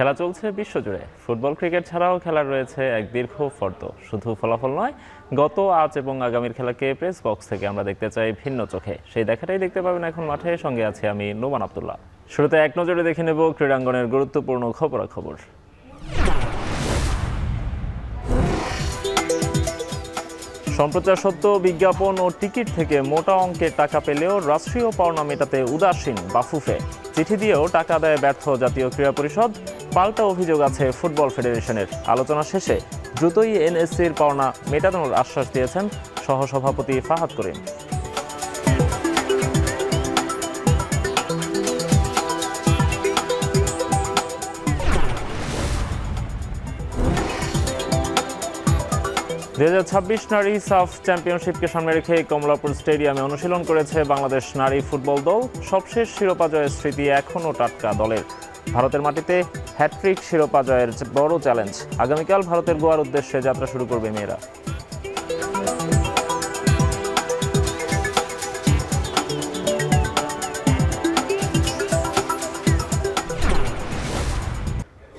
খেলা চলছে বিশ্বজুড়ে। ফুটবল ক্রিকেট ছাড়াও খেলার রয়েছে এক দীর্ঘ ফর্দ। শুধু ফলাফল নয়, গত আজ এবং আগামীর খেলাকে প্রেস বক্স থেকে আমরা দেখতে চাই ভিন্ন চোখে। সেই দেখাটাই দেখতে পাবেন এখন মাঠে। সঙ্গে আছে আমি নোমান আব্দুল্লাহ। শুরুতে এক নজরে দেখে নেব ক্রীড়াঙ্গনের গুরুত্বপূর্ণ খবরাখবর। সম্প্রচার সত্য, বিজ্ঞাপন ও টিকিট থেকে মোটা অঙ্কের টাকা পেলেও রাষ্ট্রীয় পাওনা মেটাতে উদাসীন বাফুফে। চিঠি দিয়েও টাকা দেয় ব্যর্থ জাতীয় ক্রীড়া পরিষদ। পাল্টা অভিযোগ আছে ফুটবল ফেডারেশনের। আলোচনা শেষে দ্রুতই এনএসসির পাওনা মেটানোর আশ্বাস দিয়েছেন সহসভাপতি ফাহাদ করিম। 2026 নারী সাফ চ্যাম্পিয়নশিপকে সামনে রেখে কমলাপুর স্টেডিয়ামে অনুশীলন করেছে বাংলাদেশ নারী ফুটবল দল। সবশেষ শিরোপা জয়ের স্মৃতি এখনও টাটকা দলের। ভারতের মাটিতে হ্যাটট্রিক শিরোপা জয়ের বড় চ্যালেঞ্জ। আগামীকাল ভারতের গোয়ার উদ্দেশ্যে যাত্রা শুরু করবে মেয়েরা।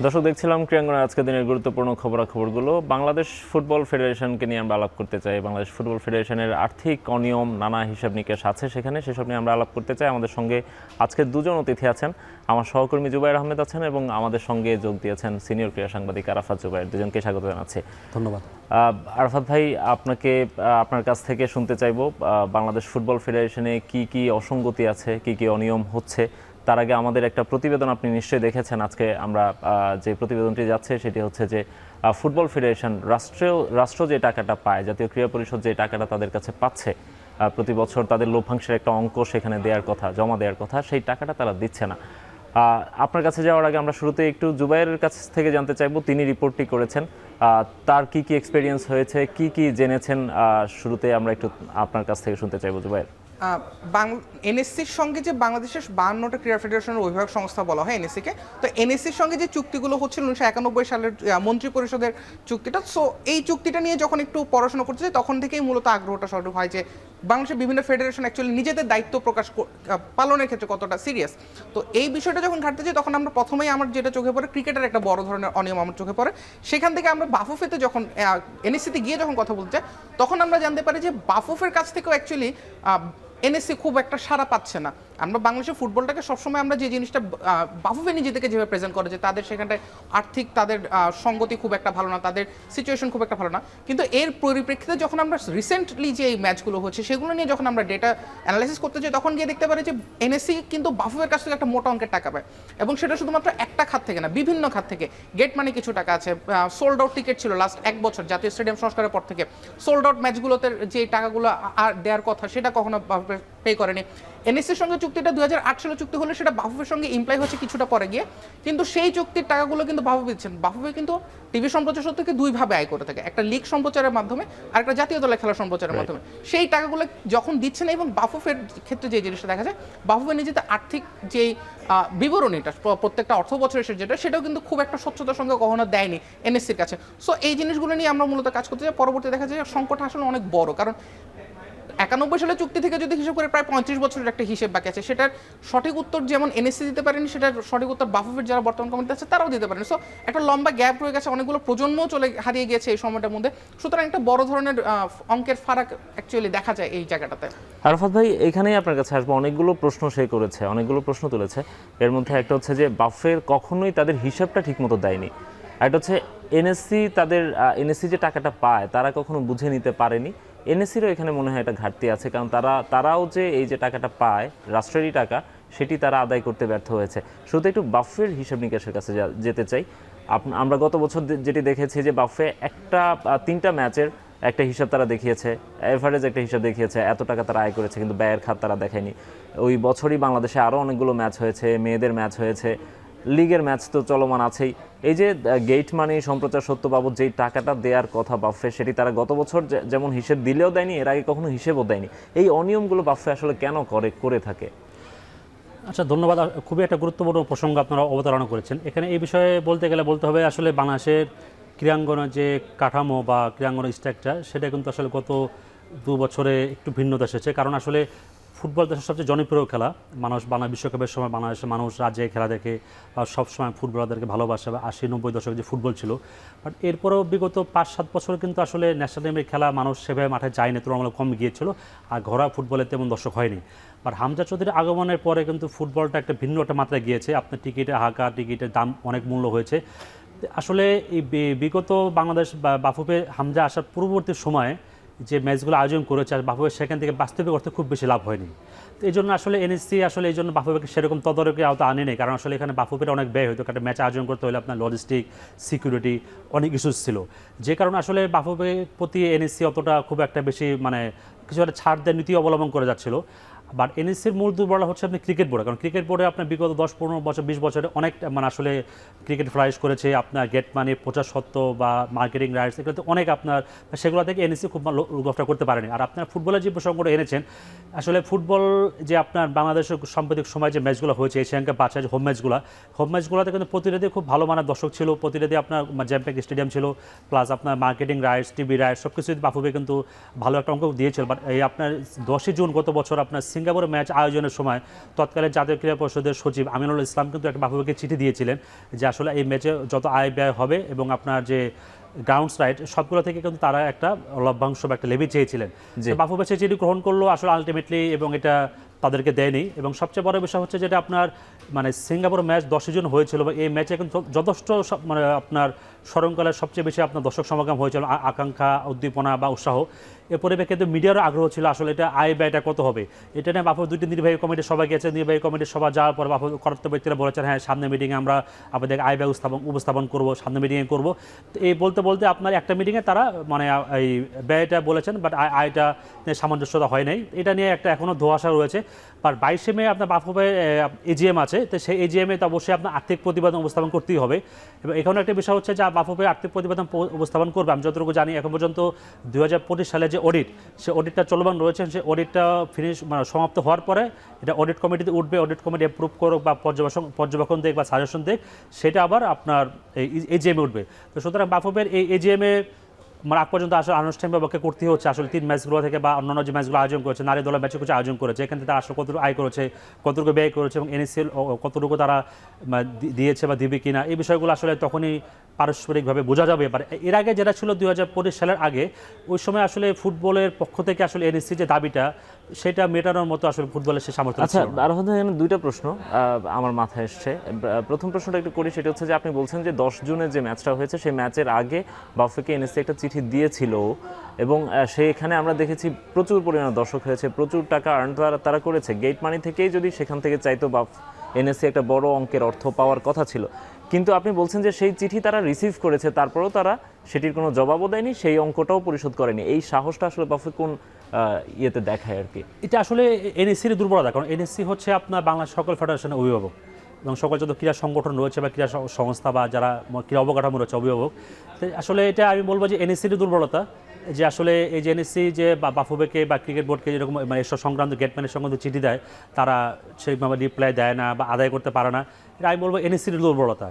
দর্শক, দেখছিলাম ক্রীড়াঙ্গনের আজকের দিনের গুরুত্বপূর্ণ খবরাখবরগুলো। বাংলাদেশ ফুটবল ফেডারেশনকে নিয়ে আমরা আলাপ করতে চাই। বাংলাদেশ ফুটবল ফেডারেশনের আর্থিক অনিয়ম, নানা হিসাব নিকেশ আছে সেখানে, সেসব নিয়ে আমরা আলাপ করতে চাই। আমাদের সঙ্গে আজকে দুজন অতিথি আছেন। আমার সহকর্মী জুবায়ের আহমেদ আছেন এবং আমাদের সঙ্গে যোগ দিয়েছেন সিনিয়র ক্রীড়া সাংবাদিক আরাফাত জুবায়ের। দুজনকে স্বাগত জানাচ্ছি। ধন্যবাদ। আরাফাত ভাই, আপনার কাছ থেকে শুনতে চাইব বাংলাদেশ ফুটবল ফেডারেশনে কি কি অসঙ্গতি আছে, কি কি অনিয়ম হচ্ছে। তার আগে আমাদের একটা প্রতিবেদন আপনি নিশ্চয়ই দেখেছেন। আজকে আমরা যে প্রতিবেদনটি যাচ্ছে সেটি হচ্ছে যে ফুটবল ফেডারেশন রাষ্ট্র যে টাকাটা পায়, জাতীয় ক্রীড়া পরিষদ যে টাকাটা তাদের কাছে পাচ্ছে প্রতি বছর, তাদের লভ্যাংশের একটা অঙ্ক সেখানে দেওয়ার কথা, জমা দেওয়ার কথা, সেই টাকাটা তারা দিচ্ছে না। আপনার কাছে যাওয়ার আগে আমরা শুরুতে একটু জুবায়েরের কাছ থেকে জানতে চাইব, তিনি রিপোর্টটি করেছেন, তার কি কি এক্সপেরিয়েন্স হয়েছে, কি কি জেনেছেন। শুরুতে আমরা একটু আপনার কাছ থেকে শুনতে চাইব জুবায়ের। এনএসসির সঙ্গে যে বাংলাদেশের 52টা ক্রীড়া ফেডারেশনের অভিভাবক সংস্থা বলা হয় এনএসসিকে, তো এনএসসির সঙ্গে যে চুক্তিগুলো হচ্ছিল 1991 সালের মন্ত্রী পরিষদের চুক্তিটা, সো এই চুক্তিটা নিয়ে যখন একটু পড়াশোনা করতে চাই তখন থেকেই মূলত আগ্রহটা শুরু হয় যে বাংলাদেশের বিভিন্ন ফেডারেশন অ্যাকচুয়ালি নিজেদের দায়িত্ব পালনের ক্ষেত্রে কতটা সিরিয়াস। তো এই বিষয়টা যখন ঘাটতে যাই তখন আমরা প্রথমেই আমার যেটা চোখে পড়ে, ক্রিকেটের একটা বড় ধরনের অনিয়ম আমার চোখে পড়ে। সেখান থেকে আমরা বাফুফেতে যখন এনএসসিতে গিয়ে যখন কথা বলতে চাই তখন আমরা জানতে পারি যে বাফুফের কাছ থেকেও অ্যাকচুয়ালি এনএসসি খুব একটা সাড়া পাচ্ছে না। আমরা বাংলাদেশের ফুটবলটাকে সবসময় আমরা যে জিনিসটা বাফুফে নিজেদেরকে যেভাবে প্রেজেন্ট করে যে তাদের সেখানটায় আর্থিক তাদের সঙ্গতি খুব একটা ভালো না, তাদের সিচুয়েশন খুব একটা ভালো না, কিন্তু এর পরিপ্রেক্ষিতে যখন আমরা রিসেন্টলি যে এই ম্যাচগুলো হচ্ছে সেগুলো নিয়ে যখন আমরা ডেটা অ্যানালাইসিস করতে যাই তখন গিয়ে দেখতে পারি যে এনএসসি কিন্তু বাফুফের কাছ থেকে একটা মোটা অঙ্কের টাকা পায়, এবং সেটা শুধুমাত্র একটা খাত থেকে না, বিভিন্ন খাত থেকে। গেট মানে কিছু টাকা আছে, সোল্ড আউট টিকিট ছিল লাস্ট এক বছর জাতীয় স্টেডিয়াম সংস্কারের পর থেকে, সোল্ড আউট ম্যাচগুলোতে যে টাকাগুলো আর দেওয়ার কথা সেটা কখনো পে করেনি। এনএসসির সঙ্গে চুক্তিটা 2008 সালে চুক্তি হলে সেটা বাফুফের সঙ্গে ইমপ্লাই হচ্ছে কিছুটা পরে গিয়ে, কিন্তু সেই চুক্তির টাকাগুলো কিন্তু বাফুফে দিচ্ছেন। বাফুফে কিন্তু টিভি সম্প্রচার থেকে দুইভাবে আয় করে থাকে, একটা লিগ সম্প্রচারের মাধ্যমে আর একটা জাতীয় দলের খেলা সম্প্রচারের মাধ্যমে। সেই টাকাগুলো যখন দিচ্ছেন, এবং বাফুফের ক্ষেত্রে যে জিনিসটা দেখা যায়, বাফুফের নিজেদের আর্থিক যেই বিবরণীটা প্রত্যেকটা অর্থ বছরের যেটা, সেটাও কিন্তু খুব একটা স্বচ্ছতার সঙ্গে কখনো দেয়নি এনএসসির কাছে। সো এই জিনিসগুলো নিয়ে আমরা মূলত কাজ করতে যাই। পরবর্তী দেখা যায় সংকট আসলে অনেক বড়, কারণ 91 সালের চুক্তি থেকে যদি হিসেব করে প্রায় 35 বছরের একটা হিসেব বাকি আছে। সেটার সঠিক উত্তর যেমন এনএসসি দিতে পারেনি, সেটার সঠিক উত্তর বাফুফের যারা বর্তমান কমিটিতে আছে তারাও দিতে পারেনি। সো একটা লম্বা গ্যাপ রয়ে গেছে, অনেকগুলো প্রজন্মও হারিয়ে গেছে এই সময়টার মধ্যে। সুতরাং একটা বড় ধরনের অঙ্কের ফারাক অ্যাকচুয়ালি দেখা যায় এই জায়গাটাতে। আরাফাত ভাই, এখানেই আপনার কাছে আসবো। অনেকগুলো প্রশ্ন সে করেছে, অনেকগুলো প্রশ্ন তুলেছে। এর মধ্যে একটা হচ্ছে যে বাফুফের কখনোই তাদের হিসাবটা ঠিকমতো দেয়নি। একটা হচ্ছে এনএসসি যে টাকাটা পায় তারা কখনো বুঝে নিতে পারেনি। এনএসসিরও এখানে মনে হয় একটা ঘাটতি আছে, কারণ তারাও যে এই যে টাকাটা পায়, রাষ্ট্রেরই টাকা, সেটি তারা আদায় করতে ব্যর্থ হয়েছে। শুধু একটু বাফুফের হিসাব নিকাশের কাছে যেতে চাই। আমরা গত বছর যেটি দেখেছি যে বাফুফে 3টা ম্যাচের একটা হিসাব তারা দেখিয়েছে, এভারেজ একটা হিসাব দেখিয়েছে, এত টাকা তারা আয় করেছে, কিন্তু ব্যয়ের খাত তারা দেখায়নি। ওই বছরই বাংলাদেশে আরও অনেকগুলো ম্যাচ হয়েছে, মেয়েদের ম্যাচ হয়েছে, লিগের ম্যাচ তো চলমান আছেই। এই যে গেট মানি, সম্প্রচার সত্য বাবদ যেই টাকাটা দেওয়ার কথা বাফুফে, সেটি তারা গত বছর যেমন হিসেব দিলেও দেয়নি, এর আগে কখনো হিসেবও দেয়নি। এই অনিয়মগুলো বাফুফে আসলে কেন করে থাকে? আচ্ছা, ধন্যবাদ। খুবই একটা গুরুত্বপূর্ণ প্রসঙ্গ আপনারা অবতারণা করেছেন। এখানে এই বিষয়ে বলতে হবে আসলে বাংলাদেশের ক্রীড়াঙ্গনের যে কাঠামো বা ক্রীড়াঙ্গনের স্ট্রাকচার, সেটা কিন্তু আসলে গত 2 বছরে একটু ভিন্নতা এসেছে। কারণ আসলে ফুটবল দেশের সবচেয়ে জনপ্রিয় খেলা। বাংলা বিশ্বকাপের সময় বাংলাদেশের মানুষ রাজ্যে খেলা দেখে বা সবসময় ফুটবলারদেরকে ভালোবাসে, বা 80-90 দশকে যে ফুটবল ছিল। বাট এরপরেও বিগত 5-7 বছর কিন্তু আসলে ন্যাশনাল টিমের খেলা মানুষ সেভাবে মাঠে যায়নি, তুলনামূলক কম গিয়েছিল, আর ঘরোয়া ফুটবলে তেমন দর্শক হয়নি। বাট হামজা চৌধুরীর আগমনের পরে কিন্তু ফুটবলটা একটা ভিন্ন একটা মাত্রায় গিয়েছে। আপনার টিকিটের হাহাকার, টিকিটের দাম অনেক মূল্য হয়েছে। আসলে এই বিগত বাংলাদেশ বা বাফুফে হামজা আসার পূর্ববর্তী সময়ে যে ম্যাচগুলো আয়োজন করেছে, আর বাফুফের সেখান থেকে বাস্তবিক অর্থে খুব বেশি লাভ হয়নি। তো এই জন্য আসলে এনএসসি আসলে এই জন্য বাফুফেকে সেরকম তদারকি আওতা আনেনি, কারণ আসলে এখানে বাফুফের অনেক ব্যয় হতো। একটা ম্যাচ আয়োজন করতে হলে আপনার লজিস্টিক, সিকিউরিটি অনেক ইস্যুস ছিল, যে কারণে আসলে বাফুফের প্রতি এনএসসি অতটা খুব একটা বেশি মানে কিছু একটা ছাড় দেওয়ার নীতি অবলম্বন করে যাচ্ছিল। বাট এনএসসির মূল দুর্বলতা হচ্ছে আপনি ক্রিকেট বোর্ডে, কারণ ক্রিকেট বোর্ডে আপনার বিগত 10-15 বছর 20 বছরে অনেক মানে আসলে ক্রিকেট ফ্রাইজ করেছে। আপনার গেট মানি, প্রচারস্বত্ব বা মার্কেটিং রাইটস, এগুলোতে অনেক আপনার সেগুলো থেকে এনএসসি খুব লুকআফটা করতে পারেনি। আর আপনার ফুটবলের যে প্রসঙ্গটা এনেছেন, আসলে ফুটবল যে আপনার বাংলাদেশের সাম্প্রতিক সময় যে ম্যাচগুলো হয়েছে, এশিয়ান কাপ বাছাই যে হোম ম্যাচগুলোতে কিন্তু প্রতিনিধি খুব ভালো মানের দর্শক ছিল, প্রতিনিধি আপনার জ্যাম্পেক স্টেডিয়াম ছিল, প্লাস আপনার মার্কেটিং রাইটস, টিভি রাইটস সব কিছু বাফুফে কিন্তু ভালো একটা অঙ্ক দিয়েছিল। বাট এই আপনার 10 জুন গত বছর আপনার সিঙ্গাপুরে ম্যাচ আয়োজনের সময় তৎকালীন জাতীয় ক্রীড়া পরিষদের সচিব আমিনুল ইসলাম কিন্তু একটা বাফুফেকে চিঠি দিয়েছিলেন যে আসলে এই ম্যাচে যত আয় ব্যয় হবে এবং আপনার যে গ্রাউন্ডস রাইট সবগুলো থেকে কিন্তু তারা একটা লভ্যাংশ বা একটা লেভি চেয়েছিলেন। বাফুফে সেই চিঠি গ্রহণ করলো আসলে আলটিমেটলি, এবং এটা তাদেরকে দেয়নি। এবং সবচেয়ে বড় বিষয় হচ্ছে যেটা আপনার মানে সিঙ্গাপুর ম্যাচ 10 জুন হয়েছিল, বা এই ম্যাচে কিন্তু যথেষ্ট মানে আপনার স্মরণকালের সবচেয়ে বেশি আপনার দর্শক সমাগম হয়েছিল, আকাঙ্ক্ষা, উদ্দীপনা বা উৎসাহ। এর পরিপ্রেক্ষিতে মিডিয়ারও আগ্রহ ছিল আসলে এটা আয় ব্যয়টা কত হবে। এটা নিয়ে বাফুফে 2টি নির্বাহী কমিটির সভা গিয়েছে, নির্বাহী কমিটির সভা যাওয়ার পর বাফুফে কর্তব্য ব্যক্তিরা বলেছেন হ্যাঁ সামনে মিটিংয়ে আমরা আপনাদের আয় ব্যয় উপস্থাপন করবো, সামনে মিটিংয়ে করবো। তো এই বলতে বলতে আপনার একটা মিটিংয়ে তারা মানে এই ব্যয়টা বলেছেন, বাট আয়টা সামঞ্জস্যতা হয় নাই। এটা নিয়ে একটা এখনও ধোঁয়াশা রয়েছে। আর 22শে মে আপনার বাফুফে এজিএম আছে, তো সেই এজিএমে তো অবশ্যই আপনার আর্থিক প্রতিবেদন উপস্থাপন করতেই হবে। এবং এখানে একটা বিষয় হচ্ছে যে বাফুফে আর্থিক প্রতিবেদন উপস্থাপন করবে। আমি যতটুকু জানি এখন পর্যন্ত 2025 সালে যে অডিট, সে অডিটটা চলমান রয়েছে, সেই অডিটটা মানে সমাপ্ত হওয়ার পরে এটা অডিট কমিটিতে উঠবে। অডিট কমিটি অ্যাপ্রুভ করুক বা পর্যবেক্ষণ দেখ বা সাজেশন দেখ, সেটা আবার আপনার এই এজিএমে উঠবে। তো সুতরাং বাফুফের এই এজিএমে মানে আগ পর্যন্ত আসলে আনুষ্ঠানিকভাবে করতে হচ্ছে আসলে 3 ম্যাচগুলো থেকে, বা অন্যান্য যে ম্যাচগুলো আয়োজন করেছে, নারী দলের ম্যাচে কিছু আয়োজন করেছে, এখান থেকে তারা আসলে কতটুকু আয় করেছে, কতটুকু ব্যয় করেছে, এবং এনএসসিএল কতটুকু তারা দিয়েছে বা দিবে কিনা, এই বিষয়গুলো আসলে তখনই পারস্পরিকভাবে বোঝা যাবে। এবার এর আগে যেটা ছিল 2025 সালের আগে, ওই সময় আসলে ফুটবলের পক্ষ থেকে আসলে এনএসসি যে দাবিটা সেটা মেটানোর মতো আসলে ফুটবলের সে সামর্থ্য ছিল। আচ্ছা, আর হচ্ছে এখানে 2টা প্রশ্ন আমার মাথায় এসছে। প্রথম প্রশ্নটা একটু করি, সেটা হচ্ছে যে আপনি বলছেন যে 10 জুনে যে ম্যাচটা হয়েছে সেই ম্যাচের আগে বাফুফেকে এনএসসি একটা চিঠি দিয়েছিল, এবং সেখানে আমরা দেখেছি প্রচুর পরিমাণে দর্শক হয়েছে, প্রচুর টাকা আর্ন তারা করেছে। গেট মানি থেকেই যদি সেখান থেকে চাইতো এনএসসি একটা বড় অঙ্কের অর্থ পাওয়ার কথা ছিল, কিন্তু আপনি বলছেন যে সেই চিঠি তারা রিসিভ করেছে, তারপরেও তারা সেটির কোনো জবাবও দেয়নি, সেই অঙ্কটাও পরিশোধ করেনি। এই সাহসটা আসলে বাফুফে কোন ইয়েতে দেখায় আর কি? এটা আসলে এনএসসির দুর্বলতা, কারণ এনএসসি হচ্ছে আপনার বাংলাদেশ সকল ফেডারেশনের অভিভাবক, এবং সকল যত ক্রীড়া সংগঠন রয়েছে বা ক্রীড়া সংস্থা বা যারা ক্রীড়া অবকাঠামো রয়েছে অভিভাবক। তো আসলে এটা আমি বলবো যে এনএসসির দুর্বলতা, যে আসলে এই যে এনএসসি যে বাফুফেকে বা ক্রিকেট বোর্ডকে যেরকম মানে এসব সংক্রান্ত গেটম্যানের সংক্রান্ত চিঠি দেয়, তারা সেইভাবে রিপ্লাই দেয় না বা আদায় করতে পারে না, এটা আমি বলবো এনএসসির দুর্বলতা।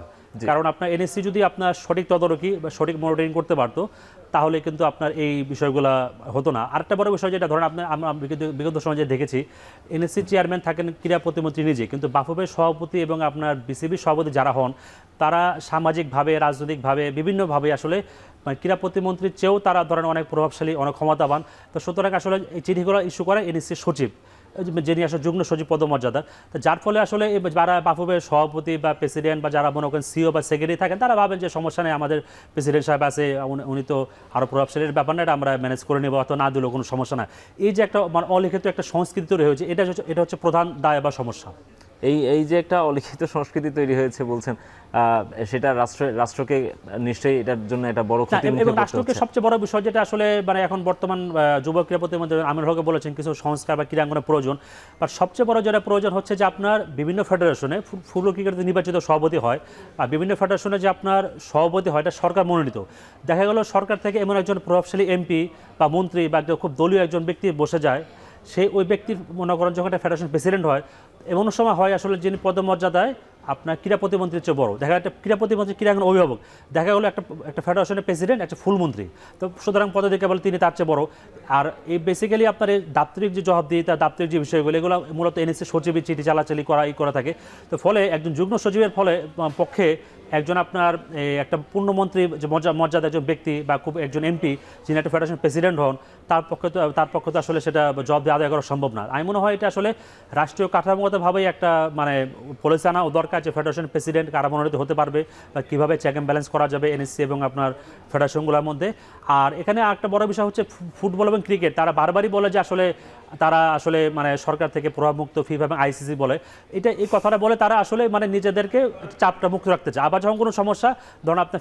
কারণ আপনার এনএসসি যদি আপনার সঠিক তদারকি বা সঠিক মনিটরিং করতে পারতো, তাহলে কিন্তু আপনার এই বিষয়গুলো হতো না। আরেকটা বড় বিষয় যেটা ধরেন আমরা বিগত সময় যে দেখেছি, এনএসসি চেয়ারম্যান থাকেন ক্রীড়া প্রতিমন্ত্রী নিজে, কিন্তু বাফুফের সভাপতি এবং আপনার বিসিবির সভাপতি যারা হন, তারা সামাজিকভাবে, রাজনৈতিকভাবে, বিভিন্নভাবে আসলে মানে ক্রীড়া প্রতিমন্ত্রীর চেয়েও তারা ধরেন অনেক প্রভাবশালী, অনেক ক্ষমতাবান। তো সুতরাং আসলে এই চিঠিগুলো ইস্যু করে এনএসসির সচিব, যিনি আসলে যুগ্ম সচিব পদমর্যাদার। তো যার ফলে আসলে যারা বাফুফের সভাপতি বা প্রেসিডেন্ট বা যারা মনে করেন সিও বা সেক্রেটারি থাকেন, তারা ভাবেন যে সমস্যা নেই, আমাদের প্রেসিডেন্ট সাহেব আছে, উনি তো আরও প্রভাবশালীর ব্যাপার না, এটা আমরা ম্যানেজ করে নেবো, অত না দিলেও কোনো সমস্যা না। এই যে একটা মানে অলিখিত একটা সংস্কৃতি তৈরি হয়েছে, এটা হচ্ছে প্রধান দায় বা সমস্যা। এই যে একটা অলিখিত সংস্কৃতি তৈরি হয়েছে বলছেন, সেটা রাষ্ট্রকে নিশ্চয়ই এটার জন্য একটা বড় ক্ষতি মুখে এবং পড়তে রাষ্ট্রকে হচ্ছে। সবচেয়ে বড় বিষয় যেটা আসলে মানে এখন বর্তমান যুব ক্রীড়া প্রতিমন্ত্রী আমির হকে বলেছেন কিছু সংস্কার বা ক্রীড়াঙ্গনের প্রয়োজন, বাট সবচেয়ে বড় যেটা প্রয়োজন হচ্ছে যে আপনার বিভিন্ন ফেডারেশনে ফুটবল ক্রিকেটে নির্বাচিত সভাপতি হয়, আর বিভিন্ন ফেডারেশনে যে আপনার সভাপতি হয় এটা সরকার মনোনীত। দেখা গেল সরকার থেকে এমন একজন প্রভাবশালী এমপি বা মন্ত্রী বা একজন খুব দলীয় একজন ব্যক্তি বসে যায়, সেই ওই ব্যক্তির মনে করেন যখন একটা ফেডারেশন প্রেসিডেন্ট হয়, এমন সময় হয় আসলে যিনি পদমর্যাদায় আপনার ক্রীড়া প্রতিমন্ত্রীর চেয়ে বড়, দেখা গেল একটা ক্রীড়া প্রতিমন্ত্রী ক্রীড়াঙ্গন অভিভাবক, দেখা গেলো একটা ফেডারেশনের প্রেসিডেন্ট একটা ফুল মন্ত্রী, তো সুতরাং পদে বলে তিনি তার চেয়ে বড়। আর এই বেসিক্যালি আপনার এই দাপ্তরিক যে জবাবদিহিতা, দাপ্তরিক যে বিষয়গুলো, এগুলো মূলত এনএসসি সচিবের চিঠি চালাচালি করা থাকে। তো ফলে একজন যুগ্ম সচিবের পক্ষে একজন আপনার একটা পূর্ণমন্ত্রী যে মর্যাদা একজন ব্যক্তি বা খুব একজন এমপি যিনি একটা ফেডারেশন প্রেসিডেন্ট হন, তার পক্ষে তো আসলে সেটা জব দিয়ে আদায় করা সম্ভব না। আমি মনে হয় এটা আসলে রাষ্ট্রীয় কাঠামোগতভাবেই একটা মানে পলিসি আনা দরকার যে ফেডারেশন প্রেসিডেন্ট কারা মনোনীত হতে পারবে বা কীভাবে চেক অ্যান্ড ব্যালেন্স করা যাবে এনএসসি এবং আপনার ফেডারেশনগুলোর মধ্যে। আর এখানে একটা বড় বিষয় হচ্ছে ফুটবল এবং ক্রিকেট, তারা বারবারই বলে যে তারা আসলে মানে সরকার থেকে প্রভাবমুক্ত, ফিফা এবং আইসিসি বলে এই কথাটা বলে তারা আসলে মানে নিজেদেরকে চাপটা মুক্ত রাখতে চায়। আবার যখন কোনো সমস্যা, ধরুন আপনার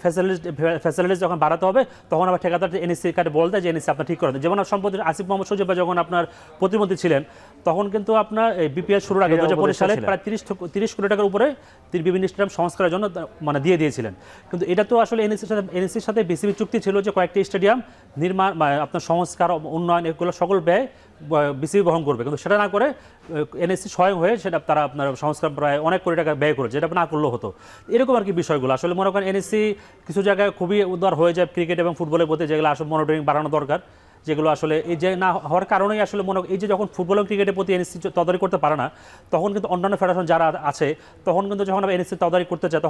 ফ্যাসিলিটিস যখন বাড়াতে হবে, তখন আবার ঠিকাদার এনএসসি কার্ডে বলতে যে এনএসসি আপনার ঠিক করে দেয়। যেমন সম্প্রতি আসিফ মোহাম্মদ সজীব যখন আপনার প্রতিমন্ত্রী ছিলেন, তখন কিন্তু আপনার বিপিএল শুরুর আগে 2025 সালে প্রায় 30 কোটি টাকার উপরে তিনি বিভিন্ন স্টেডিয়াম সংস্কারের জন্য মানে দিয়ে দিয়েছিলেন। কিন্তু এটা তো আসলে এনএসসির সাথে বিসিবি চুক্তি ছিল যে কয়েকটি স্টেডিয়াম নির্মাণ, আপনার সংস্কার, উন্নয়ন, এগুলো সকল ব্যয় বিসিবি বহন করবে, কিন্তু সেটা না করে এনএসসি স্বয়ং হয়ে সেটা তারা আপনার সংস্কার প্রায় অনেক কোটি টাকা ব্যয় করেছে, যেটা না করলেও হতো। এরকম আর কি বিষয়গুলো আসলে মনে করেন এনএসসি কিছু জায়গায় খুবই উদ্ধার হয়ে যায় ক্রিকেট এবং ফুটবলের প্রতি, যেগুলো আসলে মনিটরিং বাড়ানো দরকার, যেগুলো আসলে এই যে না হওয়ার কারণেই আসলে এই যে যখন ফুটবল এবং ক্রিকেটের প্রতি এনএসসি তদারকি করতে পারে না, তখন কিন্তু অন্যান্য ফেডারেশন যারা আছে তখন কিন্তু যখন এনএসসি তদারকি করতে চায়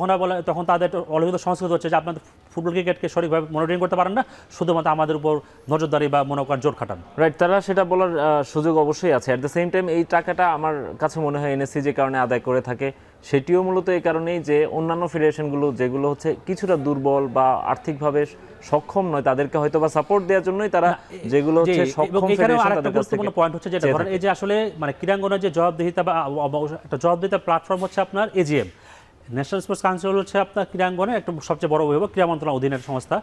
তখন তাদের অলৌকিক সংস্কৃতি হচ্ছে যে আপনার ফুটবল ক্রিকেটকে সঠিকভাবে মনিটরিং করতে পারেন না, শুধুমাত্র আমাদের উপর নজরদারি বা মনে করেন জোর খাটান। রাইট, তারা সেটা বলার সুযোগ অবশ্যই আছে। অ্যাট দ্য সেম টাইম এই টাকাটা আমার কাছে মনে হয় এনএসসি যে কারণে আদায় করে থাকে, সেটিও মূলত এই কারণেই যে অন্যান্য ফেডারেশনগুলো যেগুলো হচ্ছে কিছুটা দুর্বল বা আর্থিকভাবে সক্ষম নয়, তাদেরকে হয়তো বা সাপোর্ট দেওয়ার জন্যই তারা যেগুলো হচ্ছে সক্ষম ফেডারেশন তাদের কাছ থেকে পয়েন্ট হচ্ছে যেটা ধরেন এই যে আসলে মানে ক্রীড়াঙ্গনের যে জবাবদিহিতা বা একটা জবাবদিহিতা প্ল্যাটফর্ম হচ্ছে আপনার এজিএম, ন্যাশনাল স্পোর্টস কাউন্সিল হচ্ছে আপনার ক্রীড়াঙ্গনের একটা সবচেয়ে বড় অভিভাবক, ক্রীড়া মন্ত্রণালয়ের অধীনের সংস্থা।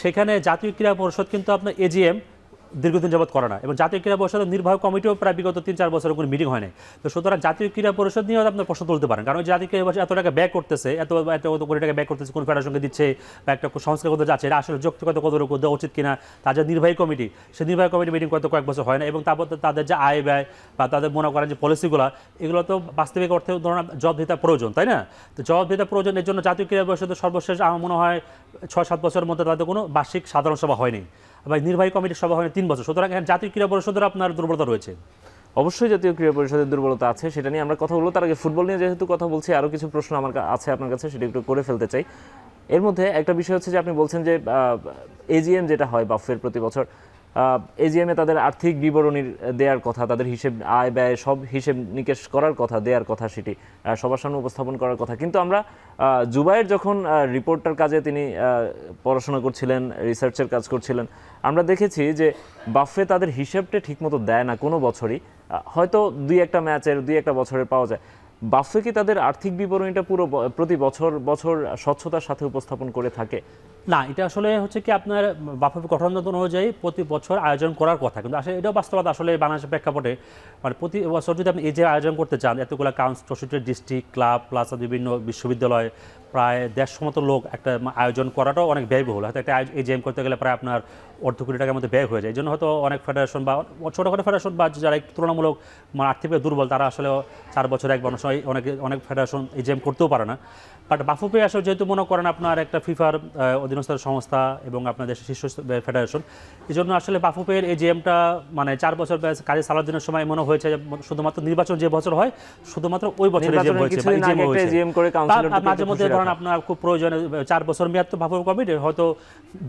সেখানে জাতীয় ক্রীড়া পরিষদ কিন্তু আপনার এজিএম দীর্ঘদিন যাবত করে না, এবং জাতীয় ক্রীড়া পরিষদের নির্বাহী কমিটিও প্রায় বিগত 3-4 বছরের কোনো মিটিং হয় না। তো সুতরাং জাতীয় ক্রীড়া পরিষদ নিয়েও আপনার প্রশ্ন তুলতে পারেন, কারণ জাতীয় ক্রীড়া পরিষদ এত টাকা ব্যয় করতেছে, এত কোটি টাকা ব্যয় করতেছে, কোন ফেডারেশনকে দিচ্ছে বা একটা সংস্কার করতে যাচ্ছে, এটা আসলে যৌক্তিকতা কতটুকু দেওয়া উচিত কিনা, তার যে নির্বাহী কমিটি, সেই নির্বাহী কমিটি মিটিং করতে কয়েক বছর হয় না, এবং তারপর তাদের যে আয় ব্যয় বা তাদের মনে করেন যে পলিসিগুলো, এগুলো তো বাস্তবিক অর্থে ধরুন জবাবদিহিতা প্রয়োজন, তাই না? তো জবাবদিহিতা প্রয়োজন, এর জন্য জাতীয় ক্রীড়া পরিষদের সর্বশেষ আমার মনে হয় 6-7 বছরের মধ্যে তাদের কোনো বার্ষিক সাধারণ সভা হয়নি, বা নির্বাহী কমিটির সভা হয়নি 3 বছর। সুতরাং এখানে জাতীয় ক্রীড়া পরিষদের আপনার দুর্বলতা রয়েছে। অবশ্যই জাতীয় ক্রীড়া পরিষদের দুর্বলতা আছে, সেটা নিয়ে আমরা কথা বলবো। তার আগে ফুটবল নিয়ে যেহেতু কথা বলছি, আরও কিছু প্রশ্ন আমার আছে আপনার কাছে, সেটা একটু করে ফেলতে চাই। এর মধ্যে একটা বিষয় হচ্ছে যে আপনি বলছেন যে এজিএম যেটা হয় বাফের প্রতি বছর, এজিএমে তাদের আর্থিক বিবরণী দেওয়ার কথা, তাদের হিসেব, আয় ব্যয় সব হিসেব নিকেশ করার কথা, দেওয়ার কথা, সেটি সবার সামনে উপস্থাপন করার কথা। কিন্তু আমরা জুবাইর যখন রিপোর্টার কাজে তিনি পড়াশোনা করছিলেন, রিসার্চের কাজ করছিলেন, আমরা দেখেছি যে বাফে তাদের হিসেবটা ঠিকমতো দেয় না কোনো বছরই, হয়তো 2-1 ম্যাচের 2-1 বছরের পাওয়া যায়। বাফে কি তাদের আর্থিক বিবরণীটা প্রতি বছর স্বচ্ছতার সাথে উপস্থাপন করে থাকে? না, এটা আসলে হচ্ছে কি আপনার বাফের গঠন অনুযায়ী প্রতি বছর আয়োজন করার কথা, কিন্তু আসলে এটাও বাস্তবতা আসলে বাংলাদেশের প্রেক্ষাপটে মানে প্রতি বছর যদি আপনি এই যে আয়োজন করতে চান, এতগুলো 64 ডিস্ট্রিক্ট ক্লাব প্লাস বিভিন্ন বিশ্ববিদ্যালয়, প্রায় 150 মতো লোক একটা আয়োজন করাটাও অনেক ব্যয়বহুল। হয়তো একটা এজিএম করতে গেলে প্রায় আপনার 1 কোটি টাকার মধ্যে ব্যয় হয়ে যায়। এই জন্য হয়তো অনেক ফেডারেশন বা ছোটোখাটো ফেডারেশন বা যারা তুলনামূলক মানে আর্থিকভাবে দুর্বল, তারা আসলে 4 বছর একবার অনেক ফেডারেশন এজিএম করতেও পারে না। বাট বাফুফে আসলে যেহেতু মনে করেন আপনার একটা ফিফার অধীনস্থ সংস্থা এবং আপনার দেশের শীর্ষ ফেডারেশন, এই জন্য আসলে বাফুফের এজিএমটা মানে 4 বছর কাজে চালার দিনের সময় মনে হয়েছে যে শুধুমাত্র নির্বাচন যে বছর হয় শুধুমাত্র ওই বছর এজিএম হয়েছে, মাঝে মধ্যে ধরেন আপনার খুব প্রয়োজনে 4 বছর মেয়াদ তো বাফুফে কমিটি হয়তো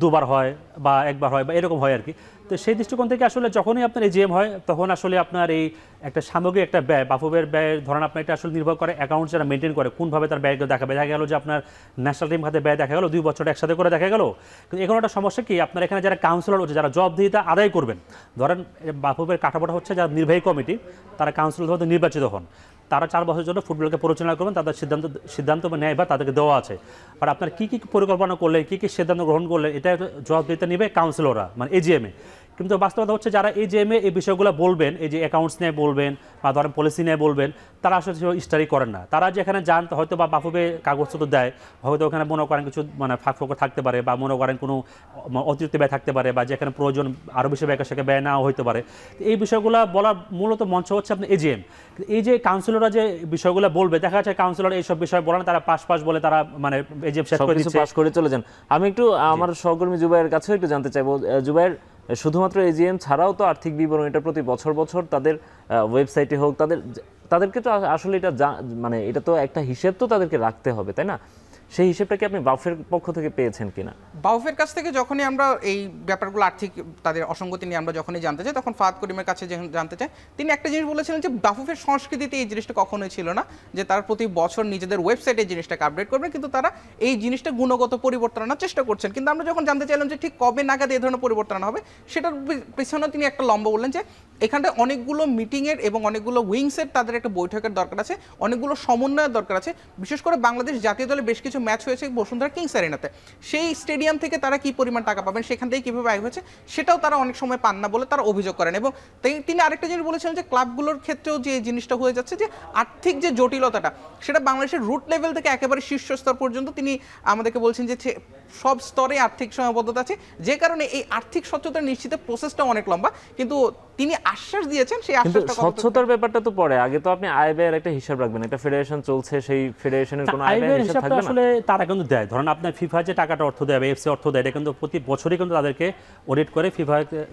2 বার হয় বা 1 বার হয় বা এরকম হয় আর কি। তো সেই দৃষ্টিকোণ থেকে আসলে যখনই আপনার এজিএম হয় তখন আসলে আপনার এই একটা সামগ্রিক একটা ব্যয়, বাফুফের ব্যয় ধরেন আপনার এটা আসলে নির্ভর করে অ্যাকাউন্ট যারা মেনটেন করে কোনভাবে তার ব্যয়কে দেখাবে। দেখা গেল যে আপনার ন্যাশনাল টিম খাতে ব্যয় দেখা গেল 2 বছর একসাথে করে দেখা গেল, কিন্তু এখন একটা সমস্যা কি আপনার এখানে যারা কাউন্সিলর হচ্ছে, যারা জবাবদিহিতা আদায় করবেন, ধরেন বাফুফের কাঠামোটা হচ্ছে যারা নির্বাহী কমিটি, তারা কাউন্সিলর হতে নির্বাচিত হন, তারা 4 বছরের জন্য ফুটবলকে পরিচালনা করবেন, তাদের সিদ্ধান্ত নেয় বা তাদেরকে দেওয়া আছে। আর আপনার কী কী পরিকল্পনা করলেন, কী কী সিদ্ধান্ত গ্রহণ করলেন, এটা জবাবদিহিতা নেবে কাউন্সিলররা মানে এজিএমে। কিন্তু বাস্তবতা হচ্ছে যারা এই যে এই বিষয়গুলো বলবেন, এই যে অ্যাকাউন্টস নিয়ে বলবেন বা ধরেন পলিসি নিয়ে বলবেন, তারা আসলে স্টাডি করেন না। তারা যেখানে যান হয়তো বা বাফুফে কাগজপত্র দেয়, হয়তো ওখানে মনে করেন কিছু মানে ফাঁক থাকতে পারে, বা মনে করেন কোনো অতিরিক্ত ব্যয় থাকতে পারে, বা যেখানে প্রয়োজন আরও বেশি ব্যয় সেখানে ব্যয় নেওয়া হতে পারে। এই বিষয়গুলো বলার মূলত মঞ্চ হচ্ছে আপনি এজিএম। এই যে কাউন্সিলররা যে বিষয়গুলো বলবে, দেখা যাচ্ছে কাউন্সিলর এইসব বিষয় বলে না, তারা পাস বলে তারা মানে এজিএম শেষ করে দিচ্ছে, পাস করে চলে যান। আমি একটু আমার সহকর্মী জুবাইয়ের কাছেও একটু জানতে চাইবো, জুবাইর, শুধুমাত্র এজিএম ছাড়াও তো আর্থিক বিবরণীটা প্রতি বছর তাদের ওয়েবসাইটে হোক, তাদেরকে তো আসলে এটা মানে এটা তো একটা হিসেব তো তাদেরকে রাখতে হবে, তাই না? সেই হিসেবটা কি আপনি বাফের পক্ষ থেকে পেয়েছেন কিনা? বাউফের কাছ থেকে যখনই আমরা এই ব্যাপারগুলো আর্থিক তাদের অসঙ্গতি নিয়ে আমরা যখনই জানতে চাই, তখন ফাহাদ করিমের কাছে যখন জানতে চাই, তিনি একটা জিনিস বলেছিলেন যে বাফুফের সংস্কৃতিতে এই জিনিসটা কখনোই ছিল না যে তারা প্রতি বছর নিজেদের ওয়েবসাইটে এই জিনিসটাকে আপডেট করবেন, কিন্তু তারা এই জিনিসটা গুণগত পরিবর্তন আনার চেষ্টা করছেন। কিন্তু আমরা যখন জানতে চাইলাম যে ঠিক কবে নাগাদ এই ধরনের পরিবর্তন আনা হবে, সেটার পিছনে তিনি একটা লম্বা বললেন যে এখানটায় অনেকগুলো মিটিংয়ের এবং অনেকগুলো উইংসের তাদের একটা বৈঠকের দরকার আছে, অনেকগুলো সমন্বয়ের দরকার আছে। বিশেষ করে বাংলাদেশ জাতীয় দলে বেশ কিছু ম্যাচ হয়েছে বসুন্ধরা কিংস অ্যারেনাতে, সেই স্টেডিয়াম থেকে তারা কি পরিমাণ টাকা পাবেন, সেখান থেকে কীভাবে আয় হয়েছে, সেটাও তারা অনেক সময় পান না বলে তারা অভিযোগ করেন। এবং তিনি আরেকটা জিনিস বলেছিলেন যে ক্লাবগুলোর ক্ষেত্রেও যে জিনিসটা হয়ে যাচ্ছে যে আর্থিক যে জটিলতাটা, সেটা বাংলাদেশের রুট লেভেল থেকে একেবারে শীর্ষ স্তর পর্যন্ত তিনি আমাদেরকে বলছেন যে সব স্তরে আর্থিক সীমাবদ্ধতা আছে, যে কারণে এই আর্থিক স্বচ্ছতা নিশ্চিতের প্রসেসটা অনেক লম্বা। কিন্তু তিনি আশ্বাস দিয়েছেন, সেই আশ্বাসটা স্বচ্ছতার ব্যাপারটা তো পরে, আগে তো আপনি আয় ব্যয়ের একটা হিসাব রাখবেন। একটা ফেডারেশন চলছে, সেই ফেডারেশনের কোনো আয় ব্যয়ের হিসাব থাকবে না। আসলে তারা কিন্তু দেয়, ধরেন আপনার ফিফা যে টাকাটা অর্থ দেয় বা এফসি অর্থ দেয়, এটা কিন্তু প্রতি বছরই কিন্তু তাদেরকে অডিট করে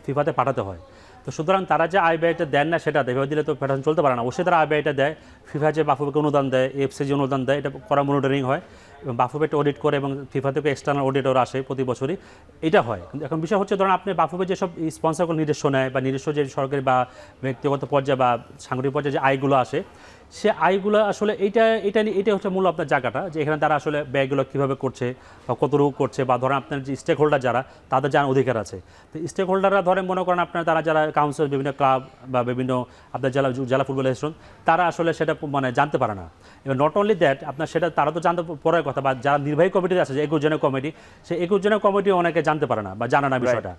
ফিফাতে পাঠাতে হয়। তো সুতরাং তারা যে আয় ব্যয়টা দেন না সেটা দেবে দিলে তো ফেডারেশন চলতে পারে না। অবশ্যই তারা আয় ব্যয়টা দেয়, ফিফা যে বাফুফেকে অনুদান দেয়, এফসি যে অনুদান দেয়, এটা করা মনিটরিং হয় এবং বাফুফেটা অডিট করে এবং ফিফা থেকে এক্সটার্নাল অডিটর আসে প্রতি বছরই, এটা হয়। কিন্তু এখন বিষয় হচ্ছে ধরেন আপনি বাফুফে যেসব স্পন্সরগুলো নিজস্ব নেয় বা নিজস্ব যে সরকারি বা ব্যক্তিগত পর্যায়ে বা সাংগঠনিক পর্যায়ে যে আয়গুলো আসে, সে আয়গুলো আসলে এটা হচ্ছে মূল আপনার জায়গাটা, যে এখানে তারা আসলে ব্যয়গুলো কীভাবে করছে বা কতটুকু করছে, বা ধরেন আপনার যে স্টেক হোল্ডার যারা, তাদের জানার অধিকার আছে। তো স্টেক হোল্ডাররা ধরেন মনে করেন আপনার তারা যারা কাউন্সিল, বিভিন্ন ক্লাব বা বিভিন্ন আপনার জেলা ফুটবল অ্যাসোসিয়েশন, তারা আসলে সেটা মানে জানতে পারে না। এবার নট অনলি দ্যাট, আপনার সেটা তারা তো জানতে পড়ার কথা, বা যারা নির্বাহী কমিটি আছে যে 21 জনের কমিটি, সেই 21 জনের কমিটি অনেকে জানতে পারে না বা জানে না বিষয়টা।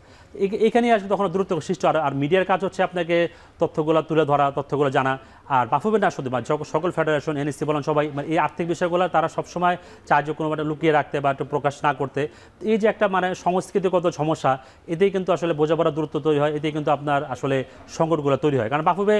এখানেই আসলে তখন দূরত্ব সৃষ্টি। আর মিডিয়ার কাজ হচ্ছে আপনাকে তথ্যগুলো তুলে ধরা, তথ্যগুলো জানা। আর বাফুফে না শুধু সকল ফেডারেশন, এনএসসি বলেন, সবাই মানে এই আর্থিক বিষয়গুলো তারা সবসময় চায় যে কোনো মানে লুকিয়ে রাখতে বা একটু প্রকাশ না করতে। এই যে একটা মানে সংস্কৃতিগত সমস্যা, এতেই কিন্তু আসলে বোঝাপড়া দূরত্ব তৈরি হয়, এতেই কিন্তু আপনার আসলে সংকটগুলো তৈরি হয়। কারণ বাফুফে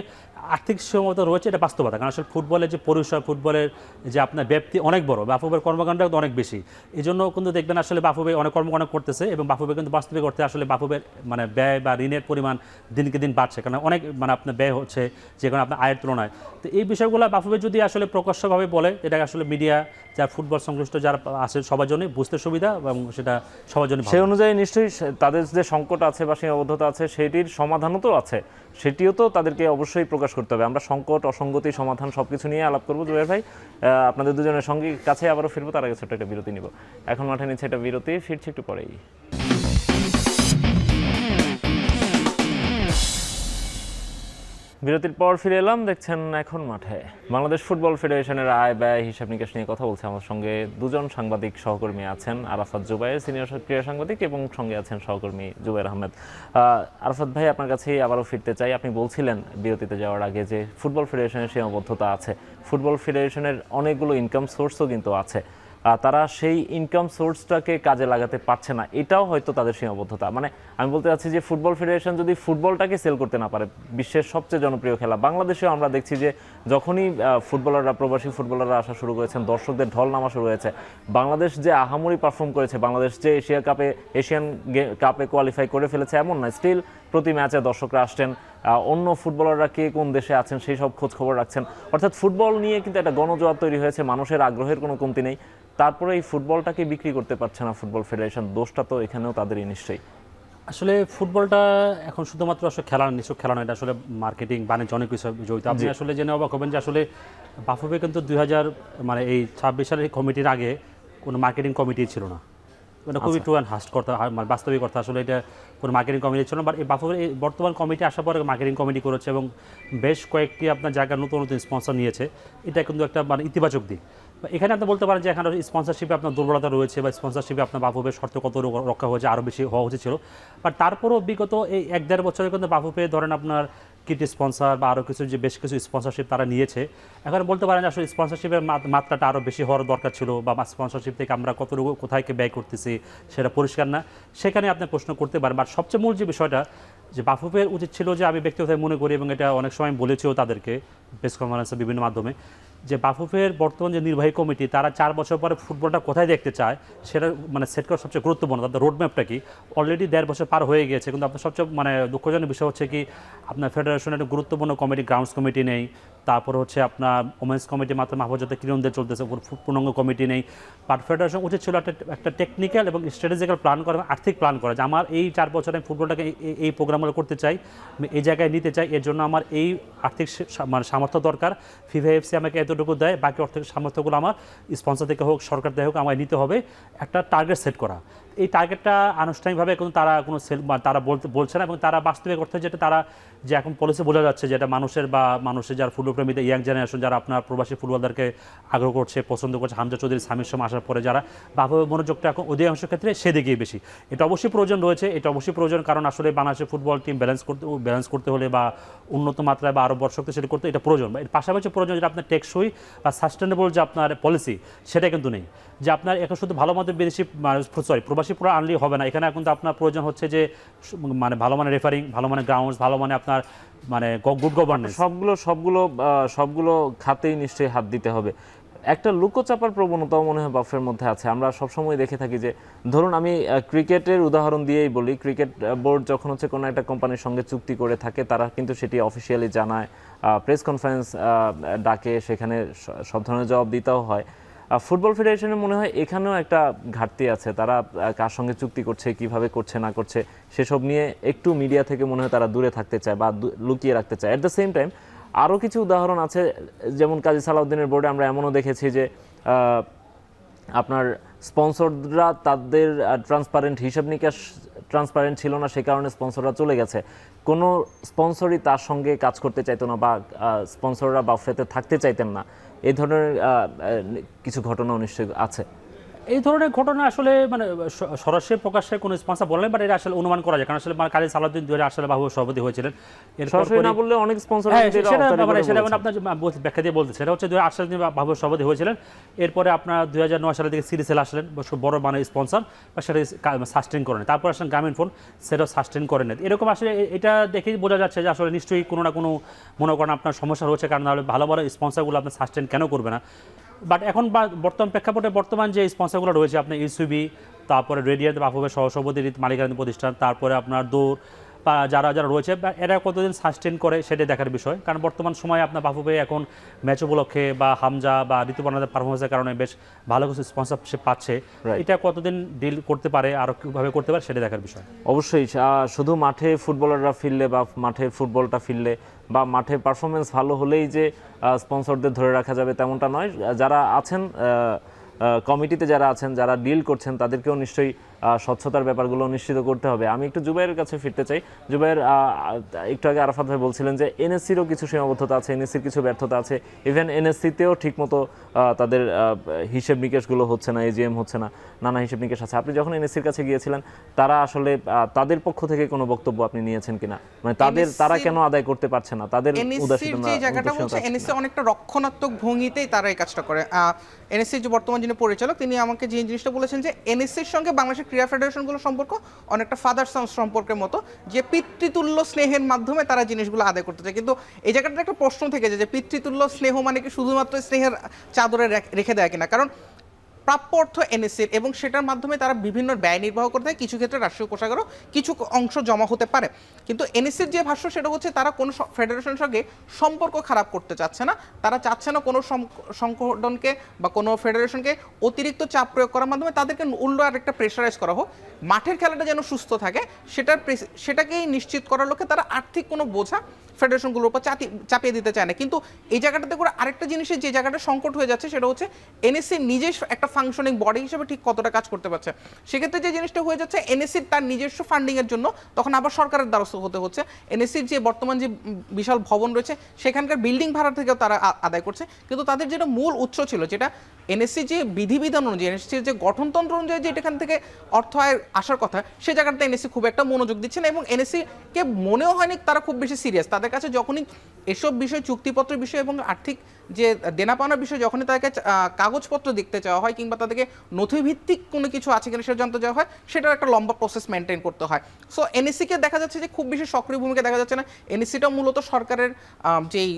আর্থিক সীমাবদ্ধতা রয়েছে, এটা বাস্তবতা। কারণ আসলে ফুটবলের যে পরিসর, ফুটবলের যে আপনার ব্যাপ্তি অনেক বড়, বাফুফের কর্মকাণ্ড অনেক বেশি। এই জন্য কিন্তু দেখবেন আসলে বাফুফে অনেক কর্মকাণ্ড করতেছে এবং বাফুফে কিন্তু বাস্তবিক করতে আসলে বাফুফের মানে ব্যয় বা ঋণের পরিমাণ দিনকে দিন বাড়ছে, কারণ অনেক মানে আপনার ব্যয় হচ্ছে যে কোনো আপনার আয়ের তুলনায়। তো এই বিষয়গুলো বাফুফে যদি আসলে প্রকাশ্যভাবে বলে, এটা আসলে মিডিয়া যারা ফুটবল সংশ্লিষ্ট যারা আছে সবার জন্যই বুঝতে সুবিধা এবং সেটা সবার জন্য। সেই অনুযায়ী নিশ্চয়ই তাদের যে সংকট আছে বা সীমাবদ্ধতা আছে, সেটির সমাধানও তো আছে, সেটিও তো তাদেরকে অবশ্যই প্রকাশ করতে হবে। আমরা সংকট, অসঙ্গতি, সমাধান সবকিছু নিয়ে আলাপ করবো জুবাইর ভাই। আপনাদের দুজনের সঙ্গে কাছে আবারও ফিরবো, তার আগে ছোট্ট একটা বিরতি নিব। এখন মাঠে নিচ্ছে একটা বিরতি, ফিরছি একটু পরেই। বিরতির পর ফিরে এলাম, দেখছেন এখন মাঠে। বাংলাদেশ ফুটবল ফেডারেশনের আয় ব্যয় হিসাব নিকাশ নিয়ে কথা বলছে। আমার সঙ্গে দুজন সাংবাদিক সহকর্মী আছেন, আরাফাত জুবাইর সিনিয়র ক্রীড়া সাংবাদিক এবং সঙ্গে আছেন সহকর্মী জুবাইর আহমেদ। আরাফাত ভাই, আপনার কাছেই আবারও ফিরতে চাই। আপনি বলছিলেন বিরতিতে যাওয়ার আগে যে ফুটবল ফেডারেশনের সীমাবদ্ধতা আছে, ফুটবল ফেডারেশনের অনেকগুলো ইনকাম সোর্সও কিন্তু আছে, তারা সেই ইনকাম সোর্সটাকে কাজে লাগাতে পারছে না, এটাও হয়তো তাদের সীমাবদ্ধতা। মানে আমি বলতে চাচ্ছি যে ফুটবল ফেডারেশন যদি ফুটবলটাকে সেল করতে না পারে, বিশ্বের সবচেয়ে জনপ্রিয় খেলা, বাংলাদেশেও আমরা দেখছি যে যখনই ফুটবলাররা, প্রবাসী ফুটবলাররা আসা শুরু করেছেন, দর্শকদের ঢল নামা শুরু হয়েছে। বাংলাদেশ যে আহামরি পারফর্ম করেছে, বাংলাদেশ যে এশিয়ান কাপে কোয়ালিফাই করে ফেলেছে এমন নয়, স্টিল প্রতি ম্যাচে দর্শকরা আসছেন, অন্য ফুটবলাররা কে কোন দেশে আছেন সেই সব খোঁজ খবর রাখছেন। অর্থাৎ ফুটবল নিয়ে কিন্তু একটা গণজোয়ার তৈরি হয়েছে, মানুষের আগ্রহের কোনো কমতি নেই। তারপরে এই ফুটবলটাকে বিক্রি করতে পারছে না ফুটবল ফেডারেশন, দোষটা তো এখানেও তাদেরই নিশ্চয়ই। আসলে ফুটবলটা এখন শুধুমাত্র আসলে নিশ্চয় খেলা নয়, এটা আসলে মার্কেটিং, বাণিজ্য অনেক কিছু জড়িত। আপনি আসলে জেনে অবাক হবেন যে আসলে বাফুফে কিন্তু 2000 মানে এই 26 সালের কমিটির আগে কোনো মার্কেটিং কমিটি ছিল না। মানে খুবই টু অ্যান্ড হাস্ট কথা, মানে বাস্তবিক কথা, আসলে এটা কোনো মার্কেটিং কমিটি ছিল না। বাট এই বাফুফের এই বর্তমান কমিটি আসার পরে মার্কেটিং কমিটি করেছে এবং বেশ কয়েকটি আপনার জায়গার নতুন নতুন স্পন্সর নিয়েছে। এটা কিন্তু একটা মানে ইতিবাচক দিক। এখানে আপনি বলতে পারেন যে এখানে স্পন্সরশিপে আপনার দুর্বলতা রয়েছে বা স্পন্সরশিপে আপনার বাফুফের শর্ত কত রক্ষা হয়েছে, আরও বেশি হওয়া উচিত ছিল। বাট তারপরও বিগত এই 1-1.5 বছরে কিন্তু বাফুফে ধরেন আপনার কিট স্পন্সর বা আরও কিছু যে বেশ কিছু স্পন্সরশিপ তারা নিয়েছে। এখন বলতে পারেন আসলে স্পন্সরশিপের মাত্রাটা আরও বেশি হওয়ার দরকার ছিল, বা স্পন্সরশিপ থেকে আমরা কতটুকু কোথায় ব্যয় করতেছি সেটা পরিষ্কার না, সেখানে আপনি প্রশ্ন করতে পারেন। বাট সবচেয়ে মূল যে বিষয়টা, যে বাফুফের উচিত ছিল, যে আমি ব্যক্তিগতভাবে মনে করি এবং এটা অনেক সময় বলেছিও তাদেরকে প্রেস কনফারেন্সে বিভিন্ন মাধ্যমে, যে বাফুফের বর্তমান যে নির্বাহী কমিটি তারা 4 বছর পরে ফুটবলটা কোথায় দেখতে চায় সেটা মানে সেট করা সবচেয়ে গুরুত্বপূর্ণ। তাদের রোডম্যাপটা কি, অলরেডি 1.5 বছর পার হয়ে গিয়েছে, কিন্তু আপনার সবচেয়ে মানে দুঃখজনক বিষয় হচ্ছে কি আপনার ফেডারেশনের একটা গুরুত্বপূর্ণ কমিটি, গ্রাউন্ডস কমিটি নেই, তারপর হচ্ছে আপনার ওমেন্স কমিটি মাত্র মাহফুজাতে কিরণদের চলতেছে, পূর্ণাঙ্গ কমিটি নেই। বাট ফেডারেশন উচিত ছিল একটা টেকনিক্যাল এবং স্ট্র্যাটেজিক্যাল প্ল্যান করা, আর্থিক প্ল্যান করা, যে আমার এই 4 বছরে আমি ফুটবলটাকে এই প্রোগ্রামগুলো করতে চাই, আমি এই জায়গায় নিতে চাই, এর জন্য আমার এই আর্থিক মানে সামর্থ্য দরকার, ফিফা এফসি আমাকে এতটুকু দেয়, বাকি অর্থের সামর্থ্যগুলো আমার স্পন্সর থেকে হোক, সরকার থেকে হোক, আমায় নিতে হবে, একটা টার্গেট সেট করা। এই টার্গেটটা আনুষ্ঠানিকভাবে এখন তারা কোনো তারা বলছে না, এবং তারা বাস্তবে করতে যেটা তারা যে এখন পলিসি বোঝা যাচ্ছে, যেটা মানুষের যারা ফুটবলপ্রেমীদের ইয়াং জেনারেশন যারা আপনার প্রবাসী ফুটবলারদেরকে আগ্রহ করছে, পছন্দ করছে, হামজা চৌধুরী, সামির সময় আসার পরে যারা বাফুফের মনোযোগটা এখন অধিকাংশ ক্ষেত্রে সেদিকেই বেশি। এটা অবশ্যই প্রয়োজন রয়েছে, এটা অবশ্যই প্রয়োজন, কারণ আসলে বাংলাদেশের ফুটবল টিম ব্যালেন্স করতে হলে বা উন্নত মাত্রায় বা আরও বড় শক্তিশালী করতে এটা প্রয়োজন। বা এর পাশাপাশি প্রয়োজন যেটা আপনার টেকসই বা সাস্টেনেবল যে আপনার পলিসি, সেটা কিন্তু নেই। যে আপনার এখন শুধু ভালো মানের বিদেশি প্রবাসী পুরো আনলেই হবে না, এখানে কিন্তু আপনার প্রয়োজন হচ্ছে যে মানে ভালো মানের রেফারিং, ভালো মানের গ্রাউন্ডস, ভালো মানে আপনার মানে গুড গভর্নেন্স, সবগুলো খাতেই নিশ্চয়ই হাত দিতে হবে। একটা লুকোচাপার প্রবণতাও মনে হয় বাফের মধ্যে আছে। আমরা সবসময় দেখে থাকি যে, ধরুন আমি ক্রিকেটের উদাহরণ দিয়েই বলি, ক্রিকেট বোর্ড যখন হচ্ছে কোনো একটা কোম্পানির সঙ্গে চুক্তি করে থাকে, তারা কিন্তু সেটি অফিসিয়ালি জানায়, প্রেস কনফারেন্স ডাকে, সেখানে সব ধরনের জবাব দিতেও হয়। ফুটবল ফেডারেশনের মনে হয় এখানেও একটা ঘাটতি আছে, তারা কার সঙ্গে চুক্তি করছে, কিভাবে করছে না করছে সেসব নিয়ে একটু মিডিয়া থেকে মনে হয় তারা দূরে থাকতে চায় বা লুকিয়ে রাখতে চায়। অ্যাট দ্য সেম টাইম আরও কিছু উদাহরণ আছে, যেমন কাজী সালাউদ্দিনের বোর্ডে আমরা এমনও দেখেছি যে আপনার স্পন্সররা তাদের হিসাব নিকাশ ট্রান্সপারেন্ট ছিল না, সে কারণে স্পন্সররা চলে গেছে। কোনো স্পন্সরই তার সঙ্গে কাজ করতে চাইতো না, বা স্পন্সররা বাফেতে থাকতে চাইতেন না। এই ধরনের কিছু ঘটনাও নিশ্চয়ই আছে। এই ধরনের ঘটনা আসলে মানে সরাসরি প্রকাশ্যে কোনো স্পন্সর বলেন, বাট এটা আসলে অনুমান করা যায়, কারণ আসলে কাজী সালাউদ্দিন 2008 সালে বাফুফের সভাপতি হয়েছিলেন। সরাসরি না বললে অনেক স্পন্সর সেটা আপনার ব্যাখ্যা দিয়ে বলতেছে, সেটা হচ্ছে 2008 সালে তিনি বাফুফের সভাপতি হয়েছিলেন। এরপরে আপনার 2009 সালের দিকে সিরিসেল আসলেন, বড় মানে স্পন্সর, বা সেটা সাস্টেন করেন। তারপর আসলেন গ্রামীণ ফোন, সেটাও সাস্টেন করেন। এরকম আসলে এটা দেখেই বোঝা যাচ্ছে যে আসলে নিশ্চয়ই কোনো না কোনো মনে করেন আপনার সমস্যা রয়েছে, কারণ তাহলে ভালো ভালো স্পন্সরগুলো আপনার সাস্টেন কেন করবে না। বাট এখন বর্তমান প্রেক্ষাপটে বর্তমান যে স্পন্সরগুলো রয়েছে, আপনার ইউসিবি, তারপরে রেডিয়ার বাফুফের সহসভাপতির মালিকানাধীন প্রতিষ্ঠান, তারপরে আপনার দৌড় বা যারা রয়েছে, এরা কতদিন সাস্টেন করে সেটা দেখার বিষয়। কারণ বর্তমান সময়ে আপনার বাফুফে এখন ম্যাচ উপলক্ষে বা হামজা বা ঋতুপর্ণাদের পারফরমেন্সের কারণে বেশ ভালো কিছু স্পন্সরশিপ পাচ্ছে, এটা কতদিন ডিল করতে পারে, আরও কীভাবে করতে পারে সেটা দেখার বিষয়। অবশ্যই শুধু মাঠে ফুটবলাররা ফিরলে বা মাঠে ফুটবলটা ফিরলে বা মাঠে পারফরমেন্স ভালো হলেই যে স্পন্সরদের ধরে রাখা যাবে তেমনটা নয়। যারা আছেন কমিটিতে, যারা আছেন, যারা ডিল করছেন, তাদেরকেও নিশ্চয়ই স্বচ্ছতার ব্যাপারগুলো নিশ্চিত করতে হবে। আমি একটু জুবাইরের কাছে ফিরতে চাই। জুবাইর, একটু আগে আরাফাত ভাই বলছিলেন যে এনএসসিরও কিছু সীমাবদ্ধতা আছে, এনএসসির কিছু ব্যর্থতা আছে, ইভেন এনএসসিতেও ঠিকমতো তাদের হিসেব নিকেশগুলো হচ্ছে না, এজিএম হচ্ছে না, নানা হিসেব নিকেশ আছে। আপনি যখন এনএসসির কাছে গিয়েছিলেন, তারা আসলে তাদের পক্ষ থেকে কোনো বক্তব্য আপনি নিয়েছেন কিনা, মানে তারা কেন আদায় করতে পারছে না, তাদের উদাসীনতা? যে জায়গাটা বলছে এনএসসি অনেকটা রক্ষণাত্মক ভঙ্গিতেই তারা এই কাজটা করে। এনএসসির যে বর্তমান যিনি পরিচালক, তিনি আমাকে যে জিনিসটা বলেছেন যে এনএসসির সঙ্গে বাংলাদেশের ক্রীড়া ফেডারেশনগুলোর সম্পর্ক অনেকটা ফাদার সন সম্পর্কের মতো, যে পিতৃতুল্য স্নেহের মাধ্যমে তারা জিনিসগুলো আদায় করতে চায়। কিন্তু এই জায়গাটা একটা প্রশ্ন থেকে যায় যে পিতৃতুল্য স্নেহ মানে কি শুধুমাত্র স্নেহের চাদরে রেখে দেয় কিনা? কারণ প্রাপ্য অর্থ এনএসসির, এবং সেটার মাধ্যমে তারা বিভিন্ন ব্যয় নির্বাহ করতে হয়, কিছু ক্ষেত্রে রাষ্ট্রীয় কোষাগারও কিছু অংশ জমা হতে পারে। কিন্তু এনএসসির যে ভাষ্য, সেটা হচ্ছে তারা কোনো ফেডারেশনের সঙ্গে সম্পর্ক খারাপ করতে চাচ্ছে না, তারা চাচ্ছে না কোনো সংগঠনকে বা কোনো ফেডারেশনকে অতিরিক্ত চাপ প্রয়োগ করার মাধ্যমে তাদেরকে উল্টো আরেকটা প্রেশারাইজ করা হোক, মাঠের খেলাটা যেন সুস্থ থাকে সেটাকেই নিশ্চিত করার লক্ষ্যে তারা আর্থিক কোনো বোঝা ফেডারেশনগুলোর উপর চাপিয়ে দিতে চায় না। কিন্তু এই জায়গাটাতে করে আরেকটা জিনিসের যে জায়গাটা সংকট হয়ে যাচ্ছে সেটা হচ্ছে এনএসসি নিজের একটা ফাংশনিং বডি হিসেবে ঠিক কতটা কাজ করতে পারছে। সেক্ষেত্রে যে জিনিসটা হয়ে যাচ্ছে এনএসসির তার নিজস্ব ফান্ডিংয়ের জন্য তখন আবার সরকারের দ্বারস্থ হতে হচ্ছে। এনএসসির যে বর্তমান যে বিশাল ভবন রয়েছে সেখানকার বিল্ডিং ভাড়া থেকেও তারা আদায় করছে, কিন্তু তাদের যেটা মূল উৎস ছিল, যেটা এনএসসি যে বিধিবিধান অনুযায়ী এনএসসির যে গঠনতন্ত্র অনুযায়ী যে এখান থেকে অর্থ আয়ের আসার কথা, সে জায়গাতে এনএসসি খুব একটা মনোযোগ দিচ্ছে না এবং এনএসসিকে মনেও হয়নি তারা খুব বেশি সিরিয়াস। তাদের কাছে যখনই এসব বিষয়, চুক্তিপত্রের বিষয় এবং আর্থিক যে দেনা পাওনার বিষয় যখনই তাদেরকে কাগজপত্র দেখতে চাওয়া হয় কিংবা তাদেরকে নথিভিত্তিক কোনো কিছু আছে কিনা সেটা জানতে চাওয়া হয়, সেটার একটা লম্বা প্রসেস মেনটেন করতে হয়। সো এনএসসিকে দেখা যাচ্ছে যে খুব বেশি সক্রিয় ভূমিকা দেখা যাচ্ছে না। এনএসসিটাও মূলত সরকারের যেই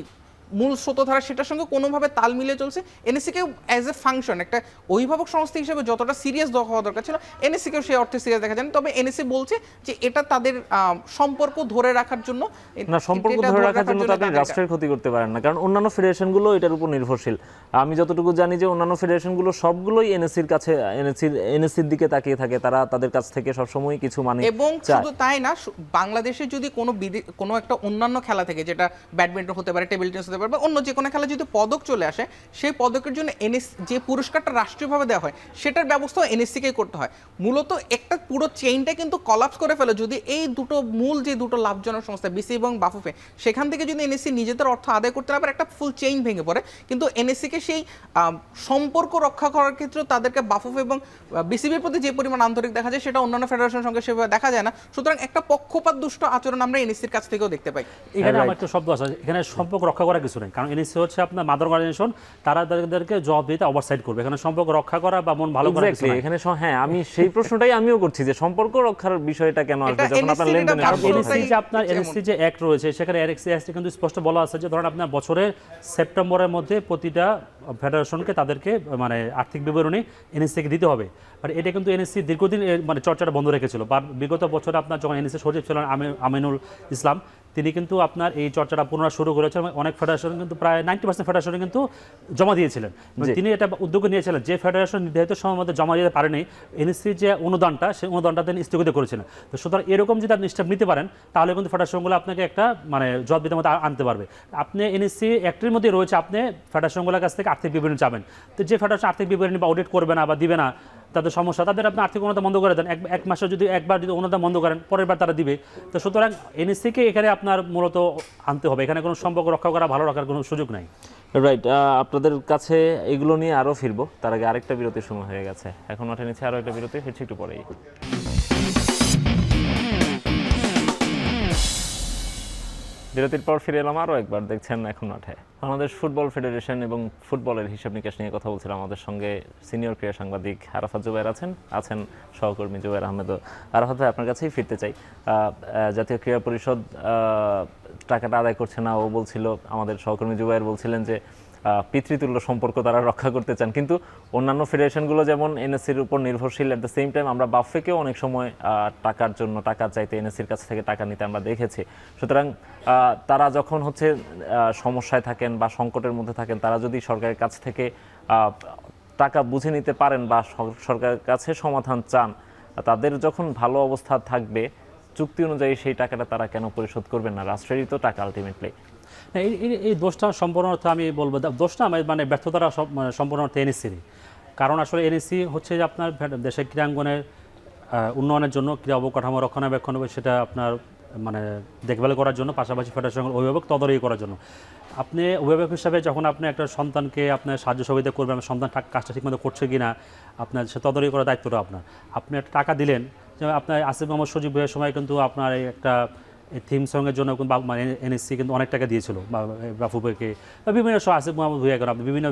মূল স্রোতধারা সেটার সঙ্গে কোনোভাবে তাল মিলিয়ে চলছে। এনএসসিকে অ্যাজ এ ফাংশন একটা অভিভাবক সংস্থা হিসেবে যতটা সিরিয়াস হওয়া দরকার ছিল, এনএসসিকেও সেই অর্থে সিরিয়াস দেখা যায় না। তবে এনএসসি বলছে যে এটা তাদের সম্পর্ক ধরে রাখার জন্য, না, সম্পর্ক ধরে রাখার জন্য আপনি রাষ্ট্রের ক্ষতি করতে পারেন না, কারণ অন্যান্য ফেডারেশনগুলো এটার উপর নির্ভরশীল। আমি যতটুকু জানি যে অন্যান্য ফেডারেশনগুলো সবগুলোই এনএসসির কাছে, এনএসসির দিকে তাকিয়ে থাকে, তারা তাদের কাছ থেকে সবসময় কিছু মানে এবং শুধু তাই না, বাংলাদেশে যদি কোনো একটা অন্যান্য খেলা থেকে, যেটা ব্যাডমিন্টন হতে পারে, টেবিল টেনিস হতে পারে বা অন্য যে কোনো খেলা যদি পদক চলে আসে, সেই পদকের জন্য যে পুরস্কারটা রাষ্ট্রীয়ভাবে দেওয়া হয় সেটার ব্যবস্থাও এনএসসিকেই করতে হয়। মূলত একটা পুরো চেইনটা কিন্তু কলাপস করে ফেলে যদি এই দুটো মূল যে দুটো লাভজনক সংস্থা বিসি এবং বাফুফে, সেখান থেকে যদি এনএসসি নিজেদের অর্থ আদায় করতে না পারে, একটা ফুল চেইন ভেঙে পড়ে। কিন্তু এনএসসিকে সেই সম্পর্ক রক্ষা করার ক্ষেত্রে তাদেরকে বাফুফে এবং বিসিবির প্রতি যে পরিমাণ আন্তরিক দেখা যায় সেটা অন্যান্য ফেডারেশনের সঙ্গে সেভাবে দেখা যায় না। সুতরাং একটা পক্ষপাত দুষ্ট আচরণ আমরা এনএসসির কাছ থেকেও দেখতে পাই। এখানে আমার একটা শব্দ আছে, এখানে সম্পর্ক রক্ষা করা কিছু নেই, কারণ এনএসসি হচ্ছে আপনার মাদার অর্গানাইজেশন, তারা তাদেরকে জবাব দিতে ওভারসাইড করবে। এখানে সম্পর্ক রক্ষা করা বা মন ভালো করা কিছু নেই। এখানে হ্যাঁ, আমি সেই প্রশ্নটাই আমিও করছি যে সম্পর্ক রক্ষার বিষয়টা কেন আসবে যখন আপনার লেনদেন। এনএসসি যে আপনার এনএসসি যে অ্যাক্ট রয়েছে, সেখানে এনএসসি অ্যাক্টে কিন্তু স্পষ্ট বলা আছে যে ধরুন আপনার বছরের সেপ্টেম্বরের মধ্যে প্রতিটা ফেডারেশনকে তাদেরকে মানে আর্থিক বিবরণী এনএসসিকে দিতে হবে। আর এটা কিন্তু এনএসসি দীর্ঘদিন মানে চর্চাটা বন্ধ রেখেছিল। বা বিগত বছরে আপনার যখন এনএসসি সচিব ছিলেন আমিনুল ইসলাম, তিনি কিন্তু আপনার এই চর্চাটা পুনরায় শুরু করেছেন। অনেক ফেডারেশন কিন্তু প্রায় 90% ফেডারেশন কিন্তু জমা দিয়েছিলেন। তিনি এটা উদ্যোগ নিয়েছিলেন যে ফেডারেশন নির্ধারিত সময়ের মধ্যে জমা দিতে পারেনি, এনএসসির যে অনুদানটা, সেই অনুদানটা তিনি স্থগিত করেছিলেন। তো সুতরাং এরকম যদি আপনি স্টেপ নিতে পারেন, তাহলে কিন্তু ফেডারেশনগুলো আপনাকে একটা মানে জবাবদিহিতার মধ্যে আনতে পারবে। আপনি এনএসসি অ্যাক্টের মধ্যে রয়েছে, আপনি ফেডারেশনগুলোর কাছ থেকে আর্থিক বিবরণী চাবেন। তো যে ফেডারেশন আর্থিক বিবরণী বা অডিট করবে না বা দিবে না, তাদের সমস্যা, তাদের আপনি আর্থিক অনুদান বন্ধ করে দেন। এক মাসে যদি একবার যদি অনুদান বন্ধ করেন, পরের বার তারা দিবে। তো সুতরাং এনএসসিকে এখানে আপনার মূলত আনতে হবে, এখানে কোনো সম্পর্ক রক্ষা করা, ভালো রাখার কোনো সুযোগ নাই। রাইট, আপনাদের কাছে এগুলো নিয়ে আরও ফিরবো, তার আগে আরেকটা বিরতির সময় হয়ে গেছে। এখন মাঠে নিচ্ছে আরও একটা বিরতি, ফিরছি একটু পরেই। বিরতির পর ফিরে এলাম আরও একবার, দেখছেন এখন মাঠে। বাংলাদেশ ফুটবল ফেডারেশন এবং ফুটবলের হিসাব নিকাশ নিয়ে কথা বলছিলাম। আমাদের সঙ্গে সিনিয়র ক্রীড়া সাংবাদিক আরাফাত জুবায়ের আছেন সহকর্মী জুবায়ের আহমেদও। আরাফাত ভাই, আপনার কাছেই ফিরতে চাই। জাতীয় ক্রীড়া পরিষদ টাকাটা আদায় করছে না, ও বলছিল, আমাদের সহকর্মী জুবায়ের বলছিলেন যে পিতৃতুল্য সম্পর্ক তারা রক্ষা করতে চান, কিন্তু অন্যান্য ফেডারেশনগুলো যেমন এনএসসির উপর নির্ভরশীল, অ্যাট দ্য সেম টাইম আমরা বাফেকেও অনেক সময় টাকার জন্য টাকা চাইতে এনএসসির কাছ থেকে টাকা নিতে আমরা দেখেছি। সুতরাং তারা যখন হচ্ছে সমস্যায় থাকেন বা সংকটের মধ্যে থাকেন, তারা যদি সরকারের কাছ থেকে টাকা বুঝে নিতে পারেন বা সরকারের কাছে সমাধান চান, তাদের যখন ভালো অবস্থা থাকবে, চুক্তি অনুযায়ী সেই টাকাটা তারা কেন পরিশোধ করবেন না? রাষ্ট্রেরই তো টাকা আলটিমেটলি। এই দোষটা সম্পূর্ণ অর্থে আমি বলবো দোষটা মানে ব্যর্থতাটা সম্পূর্ণ অর্থে এনএসসিরই। কারণ আসলে এনএসসি হচ্ছে যে আপনার দেশের ক্রীড়াঙ্গনের উন্নয়নের জন্য, ক্রীড়া অবকাঠামো রক্ষণাবেক্ষণ, সেটা আপনার মানে দেখভাল করার জন্য, পাশাপাশি ফেডারেশনের অভিভাবক তদারকি করার জন্য। আপনি অভিভাবক হিসাবে যখন আপনি একটা সন্তানকে আপনার সাহায্য সহযোগিতা করবেন, সন্তান কাজটা ঠিকমতো করছে কিনা আপনার সে তদারকি করার দায়িত্বটা আপনার। আপনি একটা টাকা দিলেন, যেমন আপনার আসিফ মোহাম্মদ সজীব ভাইয়ের সময় কিন্তু আপনার একটা থিম সঙ্গের জন্য মানে এনএসসি কিন্তু অনেক টাকা দিয়েছিল বাফুফেকে, বা বিভিন্ন সময় আসিফ মোহাম্মদ ভুইয়া কেন, আপনি বিভিন্ন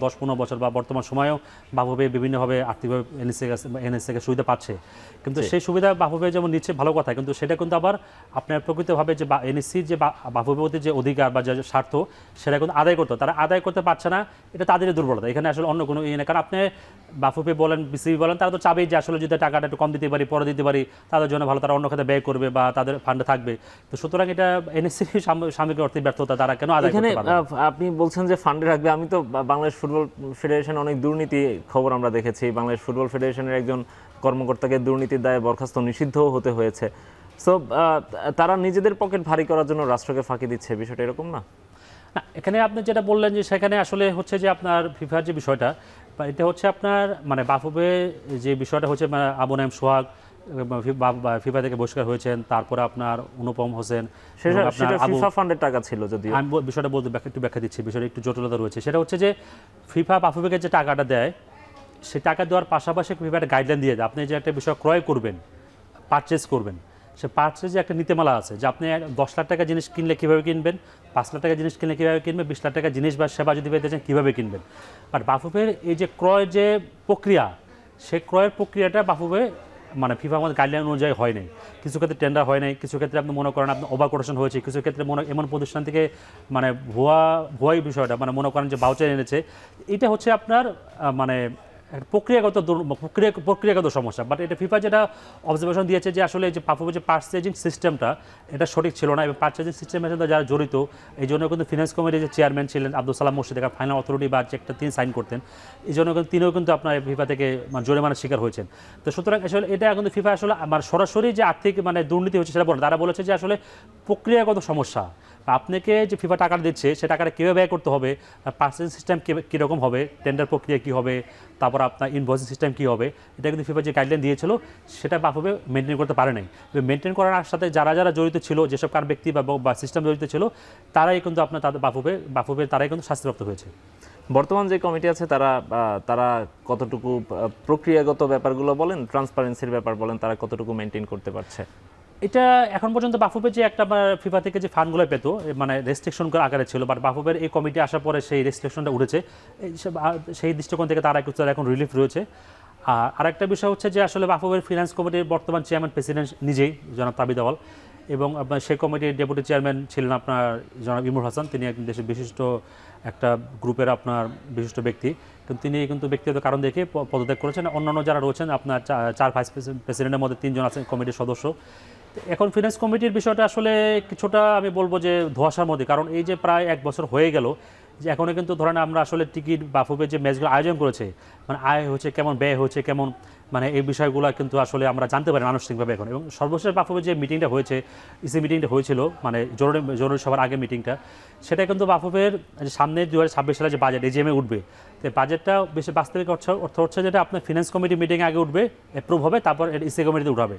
10-15 বছর বা বর্তমান সময়েও বাফুফে বিভিন্নভাবে আর্থিকভাবে এনএসসিকে সুবিধা পাচ্ছে। কিন্তু সেই সুবিধা বাফুফে যেমন নিচ্ছে ভালো কথা, কিন্তু সেটা কিন্তু আবার আপনার প্রকৃতভাবে যে এনএসসির যে বাফুফের প্রতি যে অধিকার বা যে স্বার্থ, সেটা কিন্তু আদায় করতো, তারা আদায় করতে পারছে না। এটা তাদেরই দুর্বলতা, এখানে আসলে অন্য কোনো ইয়ে না। কারণ আপনি বাফুফে বলেন, বিসিবি বলেন, তারা তো চাবেই যে আসলে যদি টাকাটা একটু কম দিতে পারি, পরে দিতে পারি, তাদের জন্য ভালো, তারা অন্য খাতে ব্যয় করবে বা তাদের ফান্ডে থাকবে। তো সুতরাং এটা এনএসসির সামগ্রিক অর্থে ব্যর্থতা, তারা কেন আদায় করতে পারবে? আপনি বলছেন যে ফান্ডে রাখবে, আমি তো বাংলাদেশ ফুটবল ফেডারেশন অনেক দুর্নীতি খবর আমরা দেখেছি। বাংলাদেশ ফুটবল ফেডারেশনের একজন কর্মকর্তাকে দুর্নীতির দায়ে বরখাস্ত, নিষিদ্ধও হতে হয়েছে। সো তারা নিজেদের পকেট ভারী করার জন্য রাষ্ট্রকে ফাঁকি দিচ্ছে, বিষয়টা এরকম না? না, এখানে আপনি যেটা বললেন যে সেখানে আসলে হচ্ছে যে আপনার ফিফার যে বিষয়টা, বা এটা হচ্ছে আপনার মানে বাফুফে যে বিষয়টা হচ্ছে মানে আবু নাইম সোহাগ ফিফা থেকে বহিষ্কার হয়েছেন, তারপরে আপনার অনুপম হোসেন, এবং আপনার সেটা আবু, ফিফা ফান্ডের টাকা ছিল যদিও। আমি বিষয়টা বলতে একটু ব্যাখ্যা দিচ্ছি, বিষয়টা একটু জটিলতা রয়েছে। সেটা হচ্ছে যে ফিফা বাফুফেকে যে টাকাটা দেয়, সেই টাকা দেওয়ার পাশাপাশি ফিফা একটা গাইডলাইন দিয়ে দেয়, আপনি যে একটা বিষয় ক্রয় করবেন, পারচেজ করবেন, সে পারচেজে একটা নীতিমালা আছে যে আপনি 10 লাখ টাকা জিনিস কিনলে কীভাবে কিনবেন, 5 লাখ টাকা জিনিস কিনলে কীভাবে কিনবেন, 20 লাখ টাকা জিনিস বা সেবা যদি পেতে চান কীভাবে কিনবেন। বাট বাফুফের এই যে ক্রয় যে প্রক্রিয়া, সেই ক্রয়ের প্রক্রিয়াটা বাফুফে মানে ফিফা আমাদের গাইডলাইন অনুযায়ী হয় নাই। কিছু ক্ষেত্রে টেন্ডার হয় নাই, কিছু ক্ষেত্রে আপনি মনে করেন আপনি ওভার কোটেশন হয়েছে, কিছু ক্ষেত্রে এমন প্রতিষ্ঠান থেকে মানে ভুয়াই বিষয়টা মানে মনে করেন যে ভাউচার এনেছে। এটা হচ্ছে আপনার মানে একটা প্রক্রিয়াগত সমস্যা। বাট এটা ফিফা যেটা অবজারভেশন দিয়েছে যে আসলে যে বাফুফের যে পার্চেজিং সিস্টেমটা এটা সঠিক ছিল না, এবং পার্চেজিং সিস্টেমের সাথে যারা জড়িত, এই জন্য কিন্তু ফিনান্স কমিটির যে চেয়ারম্যান ছিলেন আব্দুল সালাম মুর্শিদ, ফাইনাল অথরিটি বা চেকটা তিনি সাইন করতেন, এই জন্য কিন্তু তিনিও কিন্তু আপনার ফিফা থেকে মানে জরিমানার শিকার হয়েছেন। তো সুতরাং আসলে এটা কিন্তু ফিফা আসলে আমার সরাসরি যে আর্থিক মানে দুর্নীতি হচ্ছে সেটা বলে, তারা বলেছে যে আসলে প্রক্রিয়াগত সমস্যা। আপনাকে যে ফিফা টাকা দিচ্ছে সে টাকাটা কীভাবে ব্যয় করতে হবে, পার্চেজিং সিস্টেম কীরকম হবে, টেন্ডার প্রক্রিয়া কী হবে, তারপর আপনার ইনভয়েসিং সিস্টেম কী হবে, এটা কিন্তু ফিফা যে গাইডলাইন দিয়েছিল সেটা বাফুফে মেনটেন করতে পারে নাই। মেনটেন করার সাথে যারা যারা জড়িত ছিল, যেসব কার ব্যক্তি বা সিস্টেম জড়িত ছিল, তারাই কিন্তু আপনার তাদের বাফুফে তারাই কিন্তু শাস্তিপ্রাপ্ত হয়েছে। বর্তমান যে কমিটি আছে তারা কতটুকু প্রক্রিয়াগত ব্যাপারগুলো বলেন, ট্রান্সপারেন্সির ব্যাপার বলেন, তারা কতটুকু মেনটেন করতে পারছে? এটা এখন পর্যন্ত বাফুফে যে একটা ফিফা থেকে যে ফান্ডগুলো পেতো মানে রেস্ট্রিকশন আকারে ছিল, বাট বাফুফের এই কমিটি আসার পরে সেই রেস্ট্রিকশনটা উঠেছে। সেই দৃষ্টিকোণ থেকে তারা এখন রিলিফ রয়েছে। আর আরেকটা বিষয় হচ্ছে যে আসলে বাফুফের ফিনান্স কমিটির বর্তমান চেয়ারম্যান প্রেসিডেন্ট নিজেই জনাব তাবিদ আওয়াল, এবং আপনার সেই কমিটির ডেপুটি চেয়ারম্যান ছিলেন আপনার জনাব ইমরুল হাসান, তিনি একজন দেশের বিশিষ্ট একটা গ্রুপের আপনার বিশিষ্ট ব্যক্তি, কিন্তু তিনি কিন্তু ব্যক্তিগত কারণ দেখে পদত্যাগ করেছেন। অন্যান্য যারা রয়েছেন আপনার 4 ভাইস প্রেসিডেন্টের মধ্যে 3 জন আছেন কমিটির সদস্য। এখন ফিনান্স কমিটির বিষয়টা আসলে কিছুটা আমি বলবো যে ধোঁয়াশার মধ্যে, কারণ এই যে প্রায় 1 বছর হয়ে গেল, যে এখনও কিন্তু ধরেন আমরা আসলে টিকিট বাফুফে যে ম্যাচগুলো আয়োজন করেছে, মানে আয় হচ্ছে কেমন, ব্যয় হচ্ছে কেমন, মানে এই বিষয়গুলো কিন্তু আসলে আমরা জানতে পারি আনুষ্ঠানিকভাবে এখন। এবং সর্বশেষ বাফুফে যে মিটিংটা হয়েছে, ইসি মিটিংটা হয়েছিল, মানে জরুরি সবার আগে মিটিংটা, সেটা কিন্তু বাফুফের সামনে 2026 সালে যে বাজেট এজিএমে উঠবে, তো বাজেটটা বেশি বাস্তবিক অর্থ হচ্ছে যেটা আপনার ফিনান্স কমিটি মিটিংয়ে আগে উঠবে, অ্যাপ্রুভ হবে, তারপর ইসি কমিটিতে উঠাবে।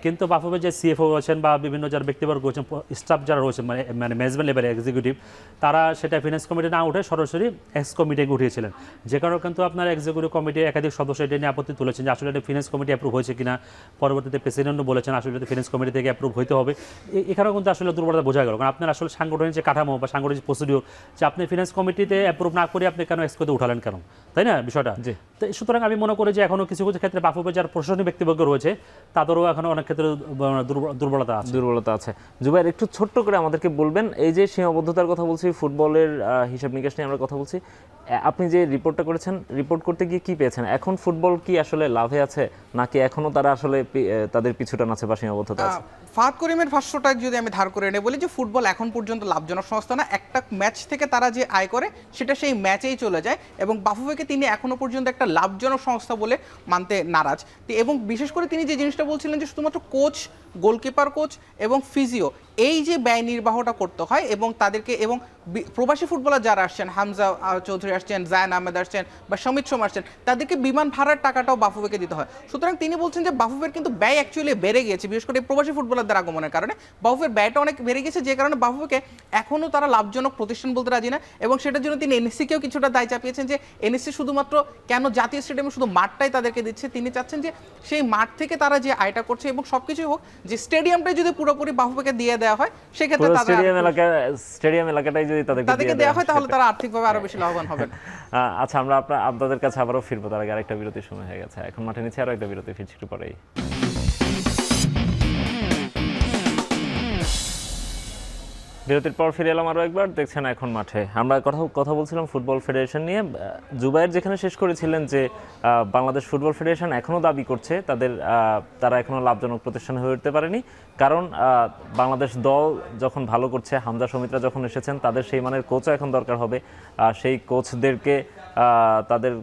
কিন্তু বাফুফে যে সিএফও রয়েছেন বা বিভিন্ন যারা ব্যক্তিবর্গ রয়েছেন, স্টাফ যারা রয়েছেন মানে ম্যানেজমেন্ট লেভেলে এক্সিকিউটিভ, তারা সেটা ফিনান্স কমিটি না উঠে সরাসরি এক্স কমিটিকে উঠিয়েছিলেন। যে কারণে কিন্তু আপনার এক্সিকিউটিভ কমিটির একাধিক সদস্য এটা নিয়ে আপত্তি তুলেছেন যে আসলে এটা ফিনান্স কমিটি অ্যাপ্রুভ হয়েছে কিনা। পরবর্তীতে প্রেসিডেন্টও বলেছেন আসলে এটা ফিনান্স কমিটি থেকে অ্যাপ্রুভ হইতে হবে। এখানেও কিন্তু আসলে দুর্বলতা বোঝা গেল, কারণ আপনার আসলে সাংগঠনিক যে কাঠামো বা সাংগঠনিক প্রসিডিওর, যে আপনি ফিনান্স কমিটিতে অ্যাপ্রুভ না করে আপনি কেন এক্স কমিটিতে উঠালেন কেন, তাই না বিষয়টা? তো সুতরাং আমি মনে করি যে এখনও কিছু কিছু ক্ষেত্রে বাফুফে যারা প্রশাসনিক ব্যক্তিবর্গ রয়েছে তাদেরও এখনও অনেক ক্ষেত্রে দুর্বলতা আছে। জুবাইর, একটু ছোট্ট করে আমাদেরকে বলবেন, এই যে সীমাবদ্ধতার কথা বলছি, ফুটবলের হিসাব নিকাশ নিয়ে আমরা কথা বলছি, আপনি যে রিপোর্টটা করেছেন, রিপোর্ট করতে গিয়ে কি পেয়েছেন? এখন ফুটবল কি আসলে লাভে আছে, নাকি এখনো তারা আসলে তাদের পিছুটান আছে বা সীমাবদ্ধতা আছে? ফাহাদ করিমের ভাষ্যটা যদি আমি ধার করে এনে বলি যে ফুটবল এখন পর্যন্ত লাভজনক সংস্থা না, একটা ম্যাচ থেকে তারা যে আয় করে সেটা সেই ম্যাচেই চলে যায়, এবং বাফুফেকে তিনি এখনো পর্যন্ত একটা লাভজনক সংস্থা বলে মানতে নারাজ। এবং বিশেষ করে তিনি যে জিনিসটা বলছিলেন যে শুধুমাত্র কোচ, গোলকিপার কোচ এবং ফিজিও, এই যে ব্যয় নির্বাহটা করতে হয়, এবং তাদেরকে এবং প্রবাসী ফুটবলার যারা আসছেন, হামজা চৌধুরী আসছেন, জায়ান আহমেদ আসছেন বা সমিত সোম আসছেন, তাদেরকে বিমান ভাড়ার টাকাটাও বাফুফেকে দিতে হয়। সুতরাং তিনি বলছেন যে বাফুফের কিন্তু ব্যয় অ্যাকচুয়ালি বেড়ে গিয়েছে, বিশেষ করে প্রবাসী ফুটবলারদের আগমনের কারণে বাফুফের ব্যয়টা অনেক বেড়ে গেছে, যে কারণে বাফুফেকে এখনও তারা লাভজনক প্রতিষ্ঠান বলতে রাজি না। এবং সেটার জন্য তিনি এনএসসিকেও কিছুটা দায় চাপিয়েছেন যে এনএসসি শুধুমাত্র কেন জাতীয় স্টেডিয়ামে শুধু মাঠটাই তাদেরকে দিচ্ছে, তিনি চাচ্ছেন যে সেই মাঠ থেকে তারা যে আয়টা করছে এবং সবকিছুই হোক, যে স্টেডিয়ামটাই যদি পুরোপুরি বাফুফেকে দিয়ে দেওয়া হয়, সেক্ষেত্রে স্টেডিয়াম এলাকাটাই যদি তাদেরকে দেওয়া হয়, তাহলে তারা আর্থিকভাবে আরো বেশি লাভবান হবেন। আচ্ছা, আমরা আপনাদের কাছে আবারও ফিরবো, তার আগে আরেকটা বিরতির সময় হয়ে গেছে। এখন মাঠে নিচে আরো একটা বিরতি, ফিরছি একটু পরেই। বিরতির পর ফিরে এলাম আরও একবার, দেখছেন এখন মাঠে। আমরা কথা বলছিলাম ফুটবল ফেডারেশন নিয়ে। জুবাইর যেখানে শেষ করেছিলেন যে বাংলাদেশ ফুটবল ফেডারেশন এখনও দাবি করছে তারা এখনও লাভজনক প্রতিষ্ঠান হয়ে উঠতে পারেনি, কারণ বাংলাদেশ দল যখন ভালো করছে, হামজা সমিতরা যখন এসেছেন, তাদের সেই মানের কোচও এখন দরকার হবে। সেই কোচদেরকে তাদের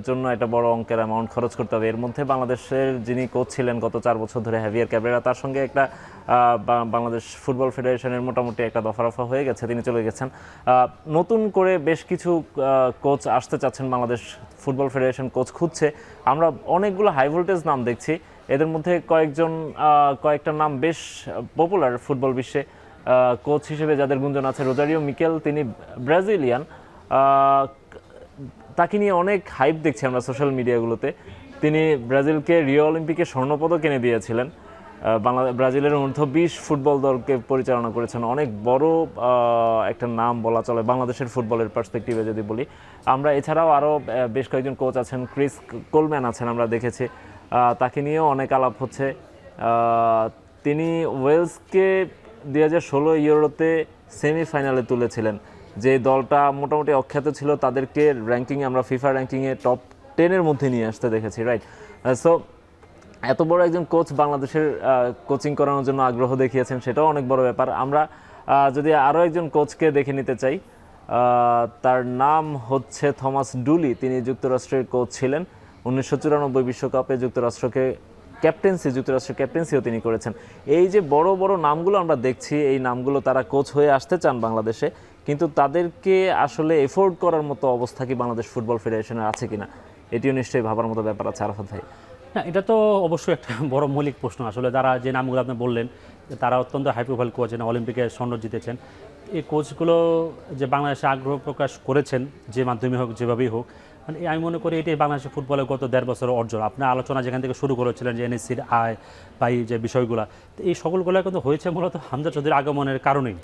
জন্য একটা বড় অঙ্কের অ্যামাউন্ট খরচ করতে হবে। এর মধ্যে বাংলাদেশের যিনি কোচ ছিলেন গত 4 বছর ধরে, হ্যাভিয়ার ক্যাব্রেরা, তার সঙ্গে একটা বাংলাদেশ ফুটবল ফেডারেশনের মোটামুটি একটা দফারফা হয়ে গেছে, তিনি চলে গেছেন। নতুন করে বেশ কিছু কোচ আসতে চাচ্ছেন, বাংলাদেশ ফুটবল ফেডারেশন কোচ খুঁজছে। আমরা অনেকগুলো হাই ভোল্টেজ নাম দেখছি, এদের মধ্যে কয়েকটা নাম বেশ পপুলার ফুটবল বিশ্বে। কোচ হিসেবে যাদের গুঞ্জন আছে, রোজারিও মিকেল, তিনি ব্রাজিলিয়ান, তাকে নিয়ে অনেক হাইপ দেখছি আমরা সোশ্যাল মিডিয়াগুলোতে। তিনি ব্রাজিলকে রিও অলিম্পিকে স্বর্ণপদক এনে দিয়েছিলেন, ব্রাজিলের অনূর্ধ্ব-20 ফুটবল দলকে পরিচালনা করেছেন। অনেক বড় একটা নাম বলা চলে বাংলাদেশের ফুটবলের পার্সপেক্টিভে যদি বলি আমরা। এছাড়াও আরও বেশ কয়েকজন কোচ আছেন, ক্রিস কোলম্যান আছেন, আমরা দেখেছি, তাকে নিয়েও অনেক আলাপ হচ্ছে। তিনি ওয়েলসকে 2016 ইউরোতে সেমিফাইনালে তুলেছিলেন, যে দলটা মোটামুটি অখ্যাত ছিল, তাদেরকে র্যাঙ্কিংয়ে আমরা ফিফা র্যাঙ্কিংয়ে টপ 10-এর মধ্যে নিয়ে আসতে দেখেছি, রাইট? সো এত বড় একজন কোচ বাংলাদেশের কোচিং করানোর জন্য আগ্রহ দেখিয়েছেন, সেটাও অনেক বড় ব্যাপার। আমরা যদি আরও একজন কোচকে দেখে নিতে চাই, তার নাম হচ্ছে থমাস ডুলি। তিনি যুক্তরাষ্ট্রের কোচ ছিলেন, 1994 বিশ্বকাপে যুক্তরাষ্ট্রের ক্যাপ্টেন্সিও তিনি করেছেন। এই যে বড় বড় নামগুলো আমরা দেখছি, এই নামগুলো তারা কোচ হয়ে আসতে চান বাংলাদেশে, কিন্তু তাদেরকে আসলে এফোর্ড করার মতো অবস্থা কি বাংলাদেশ ফুটবল ফেডারেশনের আছে কিনা, এটিও নিশ্চয়ই ভাবার মতো ব্যাপার আছে আরাফাত ভাই। না, এটা তো অবশ্যই একটা বড় মৌলিক প্রশ্ন। আসলে যারা যে নামগুলো আপনি বললেন, তারা অত্যন্ত হাই প্রোফাইল কোচ, অলিম্পিকে স্বর্ণ জিতেছেন। এই কোচগুলো যে বাংলাদেশে আগ্রহ প্রকাশ করেছেন, যে মাধ্যমে হোক, যেভাবেই হোক, মানে আমি মনে করি এটাই বাংলাদেশের ফুটবলের গত 1.5 বছরের অর্জন। আপনার আলোচনা যেখান থেকে শুরু করেছিলেন যে এনএসসির আয় বা এই যে বিষয়গুলো, তো এই সকলগুলো কিন্তু হয়েছে মূলত হামজা চৌধুরীর আগমনের কারণেই।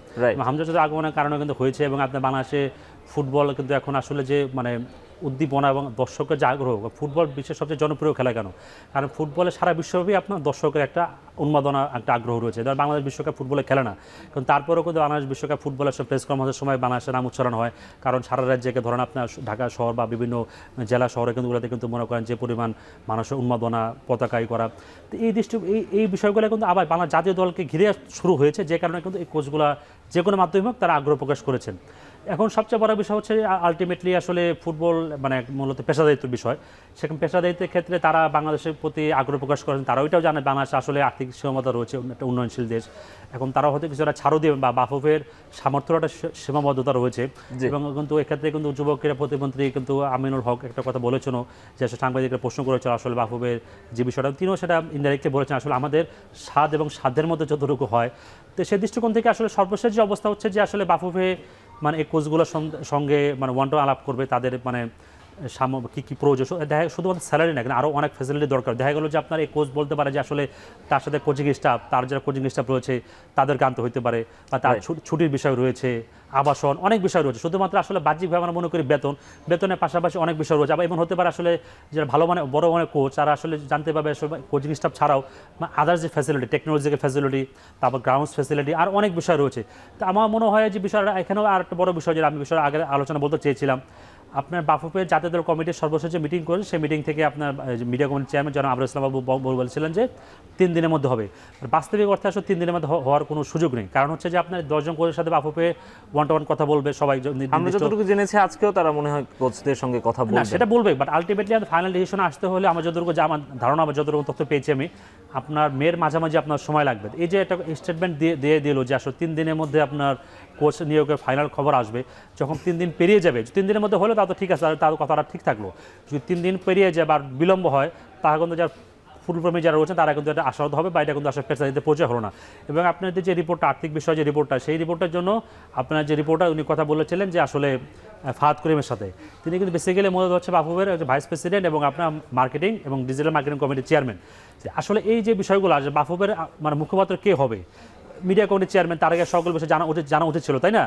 হামজা চৌধুরীর আগমনের কারণে কিন্তু হয়েছে, এবং আপনার বাংলাদেশে ফুটবল কিন্তু এখন আসলে যে মানে উদ্দীপনা এবং দর্শকের যে আগ্রহ, ফুটবল বিশ্বের সবচেয়ে জনপ্রিয় খেলা কেন? কারণ ফুটবলে সারা বিশ্বব্যাপী আপনার দর্শকের একটা উন্মাদনা, একটা আগ্রহ রয়েছে। ধর বাংলাদেশ বিশ্বকাপ ফুটবলে খেলে না, কারণ তারপরেও কিন্তু বাংলাদেশ বিশ্বকাপ ফুটবলের সব প্রেস কনফারেন্সের সময় বাংলাদেশের নাম উচ্চারণ হয়। কারণ সারা রাজ্যকে ধরেন আপনার ঢাকা শহর বা বিভিন্ন জেলা শহরে কিন্তু ওগুলোতে কিন্তু মনে করেন যে পরিমাণ মানুষের উন্মাদনা, পতাকাই করা, তো এই বিষয়গুলো কিন্তু আবার বাংলা জাতীয় দলকে ঘিরে শুরু হয়েছে, যে কারণে কিন্তু এই কোচগুলা যে কোনো মাধ্যমে হোক তারা আগ্রহ প্রকাশ করেছেন। এখন সবচেয়ে বড় বিষয় হচ্ছে আলটিমেটলি আসলে ফুটবল মানে মূলত পেশাদারিত্বের বিষয়। সেখানে পেশাদারিত্বের ক্ষেত্রে তারা বাংলাদেশের প্রতি আগ্রহ প্রকাশ করেন। তারাও এটাও জানে বাংলাদেশ আসলে আর্থিক সীমাবদ্ধতা রয়েছে, একটা উন্নয়নশীল দেশ। এখন তারাও হয়তো কিছুটা ছাড়ও দেবেন, বা বাফুফের সামর্থ্যের একটা সীমাবদ্ধতা রয়েছে। এবং কিন্তু এক্ষেত্রে কিন্তু যুব ক্রীড়া প্রতিমন্ত্রী কিন্তু আমিনুল হক একটা কথা বলেছেন, যে সাংবাদিকরা প্রশ্ন করেছিল আসলে বাফুফের যে বিষয়টা, তিনিও সেটা ইনডাইরেক্টলি বলেছেন আসলে আমাদের স্বাদ এবং সাধ্যের মধ্যে যতটুকু হয়। তো সেই দৃষ্টিকোণ থেকে আসলে সর্বশেষ যে অবস্থা হচ্ছে যে আসলে বাফুফে মানে এই কোচগুলোর সঙ্গে মানে ওয়ান টু আলাপ করবে, তাদের মানে কী প্রয়োজন, দেখা শুধুমাত্র স্যালারি না, কিন্তু আরও অনেক ফ্যাসিলিটি দরকার। দেখা গেলো যে আপনার এই কোচ বলতে পারে যে আসলে তার সাথে কোচিং স্টাফ, তার যারা কোচিং স্টাফ রয়েছে তাদেরকে আনতে হইতে পারে, বা তার ছুটির বিষয় রয়েছে, আবাসন, অনেক বিষয় রয়েছে। শুধুমাত্র আসলে বাহ্যিকভাবে আমরা মনে করি বেতনের পাশাপাশি অনেক বিষয় রয়েছে। আবার এমন হতে পারে আসলে যারা ভালো মানে বড় মানে কোচ, তারা আসলে জানতে পারবে আসলে কোচিং স্টাফ ছাড়াও আদার্স যে ফ্যাসিলিটি, টেকনোলজিক্যাল ফ্যাসিলিটি, তারপর গ্রাউন্ডস ফ্যাসিলিটি, আর অনেক বিষয় রয়েছে। তো আমার মনে হয় যে বিষয়টা এখানেও আর একটা বড় বিষয়, যেটা আমি বিষয় আগে আলোচনা বলতে চেয়েছিলাম, আপনার বাফুফের জাতীয় দল কমিটির সর্বশেষ যে মিটিং করেন, সেই মিটিং থেকে আপনার মিডিয়া কমিটির চেয়ারম্যান জনাব আবুল ইসলাম বাবু বলছিলেন যে 3 দিনের মধ্যে হবে। বাস্তবিক অর্থে আসলে 3 দিনের মধ্যে হওয়ার কোনো সুযোগ নেই। কারণ হচ্ছে যে আপনার 10 জন কোচের সাথে বাফুফে ওয়ান টু ওয়ান কথা বলবে, সবাই আমরা যতটুকু জেনেছি আজকেও তারা মনে হয় কোচদের সঙ্গে কথা বলবে, না সেটা বলবে, বাট আলটিমেটলি ফাইনাল ডিসিশনে আসতে হলে আমার যতটুকু আমার ধারণা, আমার যতটুকু তথ্য পেয়েছি আমি, আপনার মেয়ের মাঝামাঝি আপনার সময় লাগবে। এই যে একটা স্টেটমেন্ট দিয়ে দিল যে আসলে 3 দিনের মধ্যে আপনার কোচ নিয়োগের ফাইনাল খবর আসবে, যখন 3 দিন পেরিয়ে যাবে, 3 দিনের মধ্যে হলে তা তো ঠিক আছে, তার কথাটা ঠিক থাকলো। যদি 3 দিন পেরিয়ে যায় বা বিলম্ব হয়, তাহলে কিন্তু যারা ফুটবলপ্রেমী যারা রয়েছেন তারা কিন্তু এটা আশাহত হবে, বা এটা কিন্তু আসলে পেশা দিতে পৌঁছে হলো না। এবং আপনাদের যে রিপোর্টটা, আর্থিক বিষয় যে রিপোর্টটা, সেই রিপোর্টের জন্য আপনার যে রিপোর্টার উনি কথা বলেছিলেন যে আসলে ফাহাদ করিমের সাথে, তিনি কিন্তু বেসিক্যালি মূলত হচ্ছে বাফুফের ভাইস প্রেসিডেন্ট এবং আপনার মার্কেটিং এবং ডিজিটাল মার্কেটিং কমিটির চেয়ারম্যান। আসলে এই যে বিষয়গুলো আছে, বাফুফের মানে মুখপাত্র কে হবে, মিডিয়া কমিটির চেয়ারম্যান, তার আগে সকল বিষয়ে জানা উচিত ছিল, তাই না?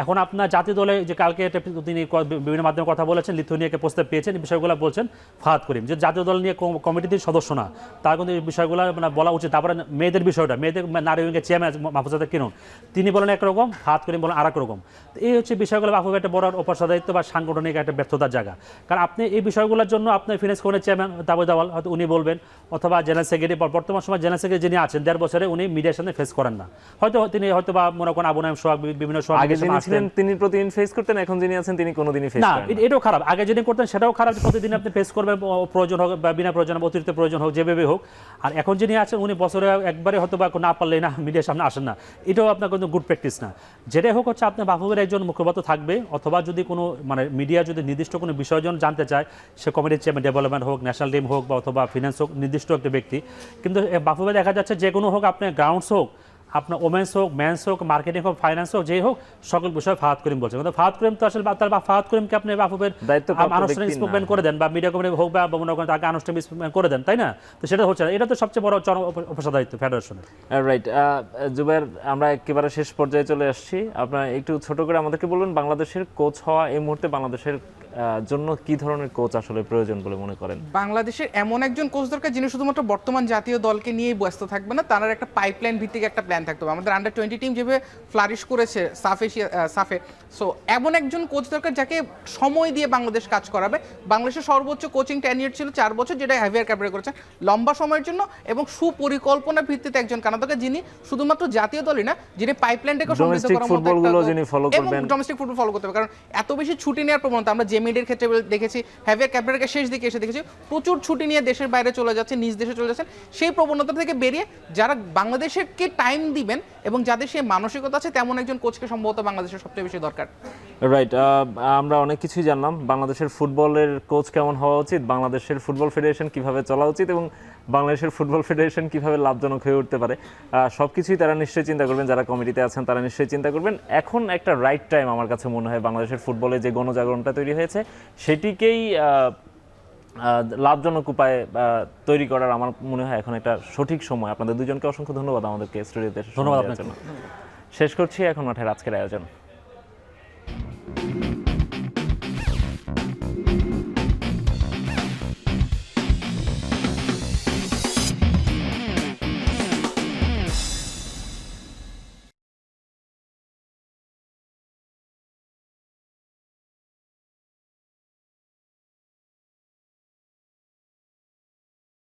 এখন আপনার জাতীয় দলে যে কালকে তিনি বিভিন্ন মাধ্যমে কথা বলেছেন, লিথুয়ানিয়াকে প্রস্তাব পেয়েছেন, এই বিষয়গুলো বলছেন ফাহাদ করিম, যে জাতীয় দল নিয়ে কমিটির সদস্য না, তার কিন্তু এই বিষয়গুলো মানে বলা উচিত। তারপরে মেয়েদের বিষয়টা, মেয়েদের নারী উইংয়ের চেয়ারম্যান মাহফুজাদা কিনুন, তিনি বলেন একরকম, ফাহাদ করিম বলেন আরেক রকম। তো এই হচ্ছে বিষয়গুলো বাফুফের একটা বড় অপসাদায়িত্ব বা সাংগঠনিক একটা ব্যর্থতার জায়গা। কারণ আপনি এই বিষয়গুলোর জন্য আপনার ফিনান্স কমিটির চেয়ারম্যান দাবি দাওয়াল হয়তো উনি বলবেন, অথবা জেনারেল সেক্রেটারি, বর্তমান সময় জেনারেল সেক্রেটারি যিনি আছেন 1.5 বছরে উনি মিডিয়ার সামনে ফেস করেন না। হয়তো তিনি হয়তো বা মনে করেন আবু নাইম সোহাগ বিভিন্ন সময় আগে যিনি ছিলেন তিনি প্রতিদিন ফেস করতেন, এখন যিনি আছেন তিনি কোনোদিনই ফেস না, করেন না। এটাও খারাপ। আগে যেটা করতেন সেটাও খারাপ, যে প্রতিদিন আপনি ফেস করবেন, প্রয়োজন হোক বা বিনা প্রয়োজন অতিরিক্ত প্রয়োজন হোক, যেভাবে হোক। আর এখন যিনি আছেন উনি বছরে একবারে হয়তো বা না পারলে না মিডিয়ার সামনে আসেন না, এটাও আপনার কিন্তু গুড প্র্যাকটিস না। যেটাই হোক হচ্ছে আপনার বাফুফের একজন মুখপাত্র থাকবে, অথবা যদি কোনো মানে মিডিয়া যদি নির্দিষ্ট কোনো বিষয় জন জানতে চায়, সে কমিটির চেয়ারম্যান, ডেভেলপমেন্ট হোক, ন্যাশনাল টিম হোক বা অথবা ফিনান্স হোক, নির্দিষ্ট একটা ব্যক্তি। কিন্তু বাফুফে দেখা যাচ্ছে যে কোনো হোক, আপনার গ্রাউন্ডস হোক, আপনার ওমেন্স হোক, মেন্স হোক, মার্কেটিং হোক, ফাইন্যান্স হোক, যেই হোক, সকল বিষয়ে ফাহাদ করিম বলছে। কিন্তু ফাহাদ করিম তো আসলে তার ফাহাদ করিমকে আপনি বাফুফের দায়িত্বপ্রাপ্ত আনুষ্ঠানিক ব্যক্তি স্পোকম্যান না। করে দেন, বা মিডিয়া কমিটি হোক বা মনে করেন তাকে আনুষ্ঠানিক স্পোকম্যান করে দেন, তাই না? তো সেটা হচ্ছে না, এটা তো সবচেয়ে বড় অপেশাদারিত্ব ফেডারেশনের। রাইট, জুবাইর, আমরা একেবারে শেষ পর্যায়ে চলে আসছি। আপনার একটু ছোট করে আমাদেরকে বলবেন, বাংলাদেশের কোচ হওয়া এই মুহূর্তে বাংলাদেশের জন্য কি ধরনের কোচ আসলে প্রয়োজন বলে মনে করেন? বাংলাদেশের এমন একজন কোচ দরকার যিনি শুধুমাত্র বর্তমান জাতীয় দলকে নিয়েই ব্যস্ত থাকবে না, তার একটা পাইপলাইন ভিত্তিক একটা প্ল্যান থাকতে হবে। আমাদের আন্ডার-20 টিম যেভাবে ফ্লারিশ করেছে সাফে, সো এমন একজন কোচ দরকার যাকে সময় দিয়ে বাংলাদেশ কাজ করাবে। বাংলাদেশের সর্বোচ্চ কোচিং টেনিয়ার ছিল 4 বছর, যেটা হ্যাভিয়ার ক্যাপ্রে করেছেন লম্বা সময়ের জন্য, এবং সুপরিকল্পনা ভিত্তিতে একজন কানা দরকার যিনি শুধুমাত্র জাতীয় দলই না, যিনি পাইপলাইনটাকে সমৃদ্ধ ডোমেস্টিক করার মতো ফুটবলগুলো যিনি ফলো এবং করবেন, ডোমেস্টিক ফুটবল ফলো করতে হবে। কারণ এত বেশি ছুটি নেওয়ার প্রবণতা আমরা জেমিডের ক্ষেত্রে দেখেছি, হ্যাভিয়ার ক্যাপ্রেকে শেষ দিকে এসে দেখেছি প্রচুর ছুটি নিয়ে দেশের বাইরে চলে যাচ্ছে, নিজ দেশে চলে যাচ্ছেন। সেই প্রবণতা থেকে বেরিয়ে যারা বাংলাদেশকে টাইম দিবেন এবং যাদের সেই মানসিকতা আছে, তেমন একজন কোচকে সম্ভবত বাংলাদেশের সবচেয়ে বেশি দরকার। রাইট, আমরা অনেক কিছুই জানলাম। বাংলাদেশের ফুটবলের কোচ কেমন হওয়া উচিত, বাংলাদেশের ফুটবল ফেডারেশন কিভাবে চলা উচিত, এবং বাংলাদেশের ফুটবল ফেডারেশন কিভাবে লাভজনক হয়ে উঠতে পারে, সবকিছুই তারা নিশ্চয়ই চিন্তা করবেন। যারা কমিটিতে আছেন তারা নিশ্চয়ই চিন্তা করবেন। এখন একটা রাইট টাইম আমার কাছে মনে হয়, বাংলাদেশের ফুটবলে যে গণজাগরণটা তৈরি হয়েছে সেটিকেই লাভজনক উপায়ে তৈরি করার আমার মনে হয় এখন একটা সঠিক সময়। আপনাদের দুজনকে অসংখ্য ধন্যবাদ আমাদেরকে স্টুডিওতে ধন্যবাদ আপনাকে। শেষ করছি এখন মাঠের আজকের আয়োজন।